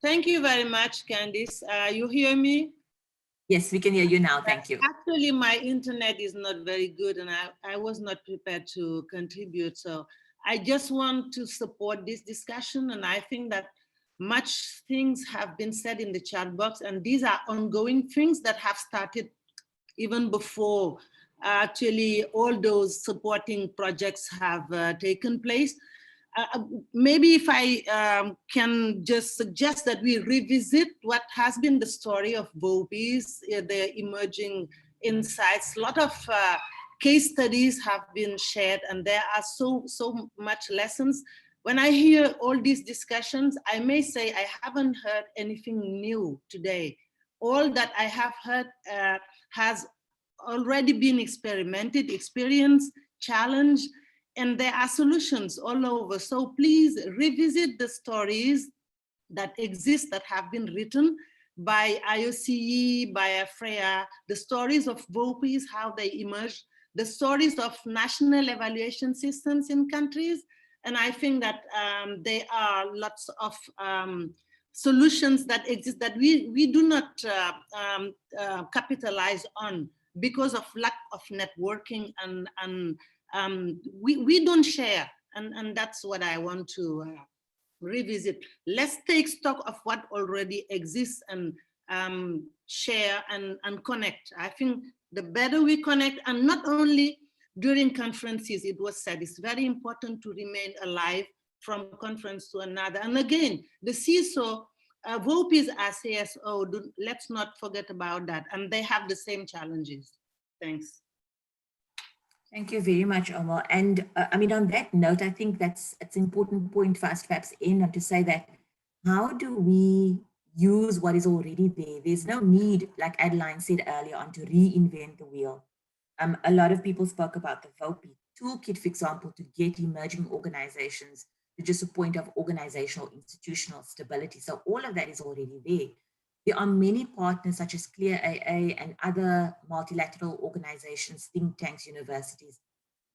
Thank you very much, Candice. You hear me? Yes, we can hear you now. Thank you. Actually, my internet is not very good and I was not prepared to contribute. So I just want to support this discussion. And I think that much things have been said in the chat box, and these are ongoing things that have started even before actually all those supporting projects have taken place. Maybe if I can just suggest that we revisit what has been the story of VOPEs, their emerging insights. A lot of case studies have been shared, and there are so much lessons. When I hear all these discussions, I may say I haven't heard anything new today. All that I have heard has already been experimented, experienced, challenged, and there are solutions all over. So please revisit the stories that exist, that have been written by IOCE, by AfrEA, the stories of VOPEs, how they emerged, the stories of national evaluation systems in countries. And I think that there are lots of solutions that exist that we do not capitalize on because of lack of networking, and we don't share, and that's what I want to revisit. Let's take stock of what already exists and share and connect. I think the better we connect, and not only during conferences, it was said, it's very important to remain alive from conference to another. And again, the CISO, VOPEs as CSO, let's not forget about that. And they have the same challenges. Thanks. Thank you very much, Omo. And I mean, on that note, I think it's an important point for us to perhaps end on, to say that how do we use what is already there? There's no need, like Adeline said earlier on, to reinvent the wheel. A lot of people spoke about the VOPE toolkit, for example, to get emerging organizations to just a point of organizational, institutional stability. So all of that is already there. There are many partners such as Clear AA and other multilateral organizations, think tanks, universities,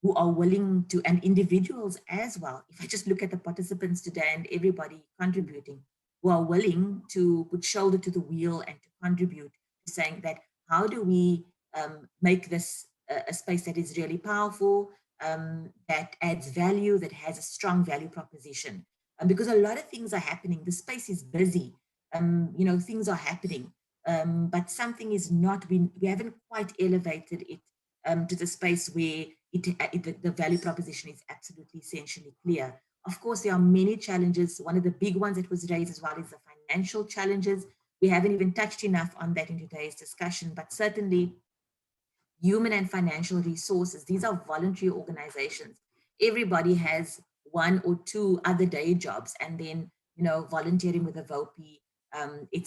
who are willing to, and individuals as well. If I just look at the participants today and everybody contributing, who are willing to put shoulder to the wheel and to contribute, to saying that how do we make this a space that is really powerful, that adds value, that has a strong value proposition. Because a lot of things are happening. The space is busy. Things are happening, but something is not, we haven't quite elevated it to the space where the value proposition is absolutely essentially clear. Of course, there are many challenges. One of the big ones that was raised as well is the financial challenges. We haven't even touched enough on that in today's discussion, but certainly human and financial resources. These are voluntary organizations. Everybody has one or two other day jobs, and then, volunteering with a VOPE.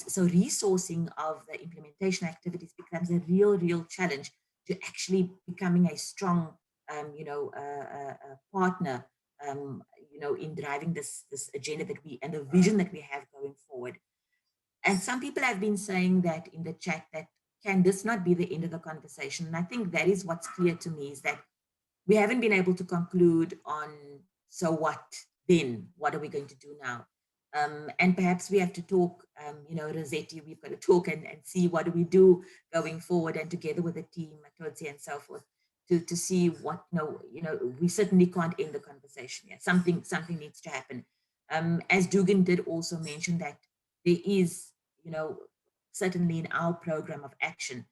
So resourcing of the implementation activities becomes a real challenge to actually becoming a strong, partner, in driving this agenda and the vision that we have going forward. And some people have been saying that in the chat, that can this not be the end of the conversation? And I think that is what's clear to me, is that we haven't been able to conclude on, so what? then what are we going to do now? And perhaps we have to talk, Rossetti, we've got to talk and see what do we do going forward, and together with the team, Matodzi and so forth, to see what, we certainly can't end the conversation yet. Something needs to happen. As Dugan did also mention that there is, certainly in our program of action,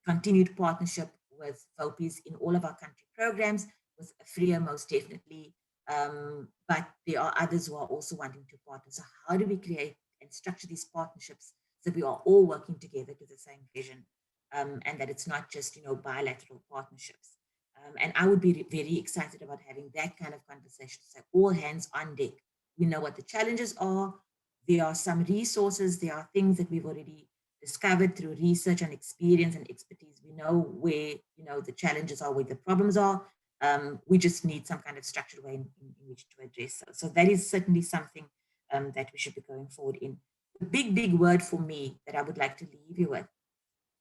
continued partnership with VOPEs in all of our country programs, with AfrEA most definitely, but there are others who are also wanting to partner. So how do we create and structure these partnerships so we are all working together to the same vision, and that it's not just, bilateral partnerships. And I would be very excited about having that kind of conversation. So all hands on deck. We know what the challenges are. There are some resources. There are things that we've already discovered through research and experience and expertise. We know where, the challenges are, where the problems are. We just need some kind of structured way in which to address those. So that is certainly something that we should be going forward in. The big word for me that I would like to leave you with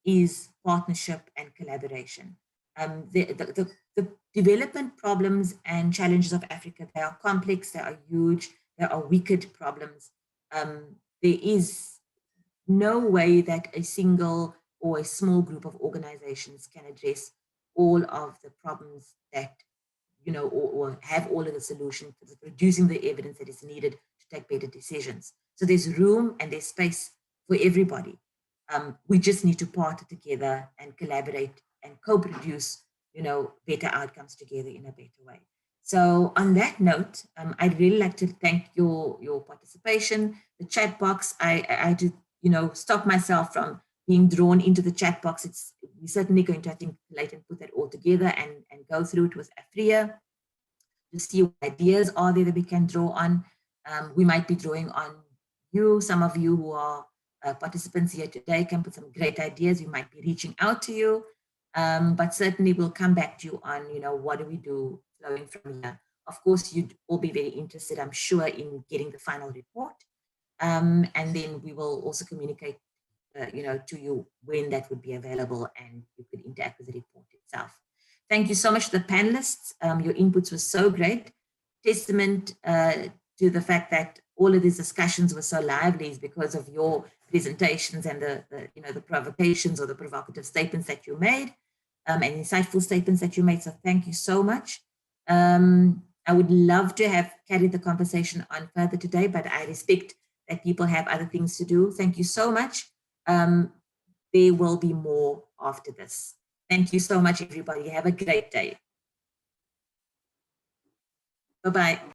is partnership and collaboration. The development problems and challenges of Africa, they are complex, they are huge, they are wicked problems. There is no way that a single or a small group of organizations can address all of the problems that, or have all of the solutions for producing the evidence that is needed to take better decisions. So there's room and there's space for everybody. We just need to partner together and collaborate and co-produce, better outcomes together in a better way. So on that note, I'd really like to thank your participation. The chat box, I did, stop myself from being drawn into the chat box. We're certainly going to, I think, later put that all together and go through it with AfrEA to see what ideas are there that we can draw on. We might be drawing on you. Some of you who are participants here today can put some great ideas. We might be reaching out to you, but certainly we'll come back to you on, what do we do flowing from here. Of course, you'd all be very interested, I'm sure, in getting the final report. And then we will also communicate, to you when that would be available and you could interact with the report itself. Thank you so much to the panelists. Your inputs were so great. Testament to the fact that all of these discussions were so lively is because of your presentations and the provocations or the provocative statements that you made, and insightful statements that you made. So thank you so much. I would love to have carried the conversation on further today, but I respect that people have other things to do. Thank you so much. There will be more after this. Thank you so much, everybody. Have a great day. Bye-bye.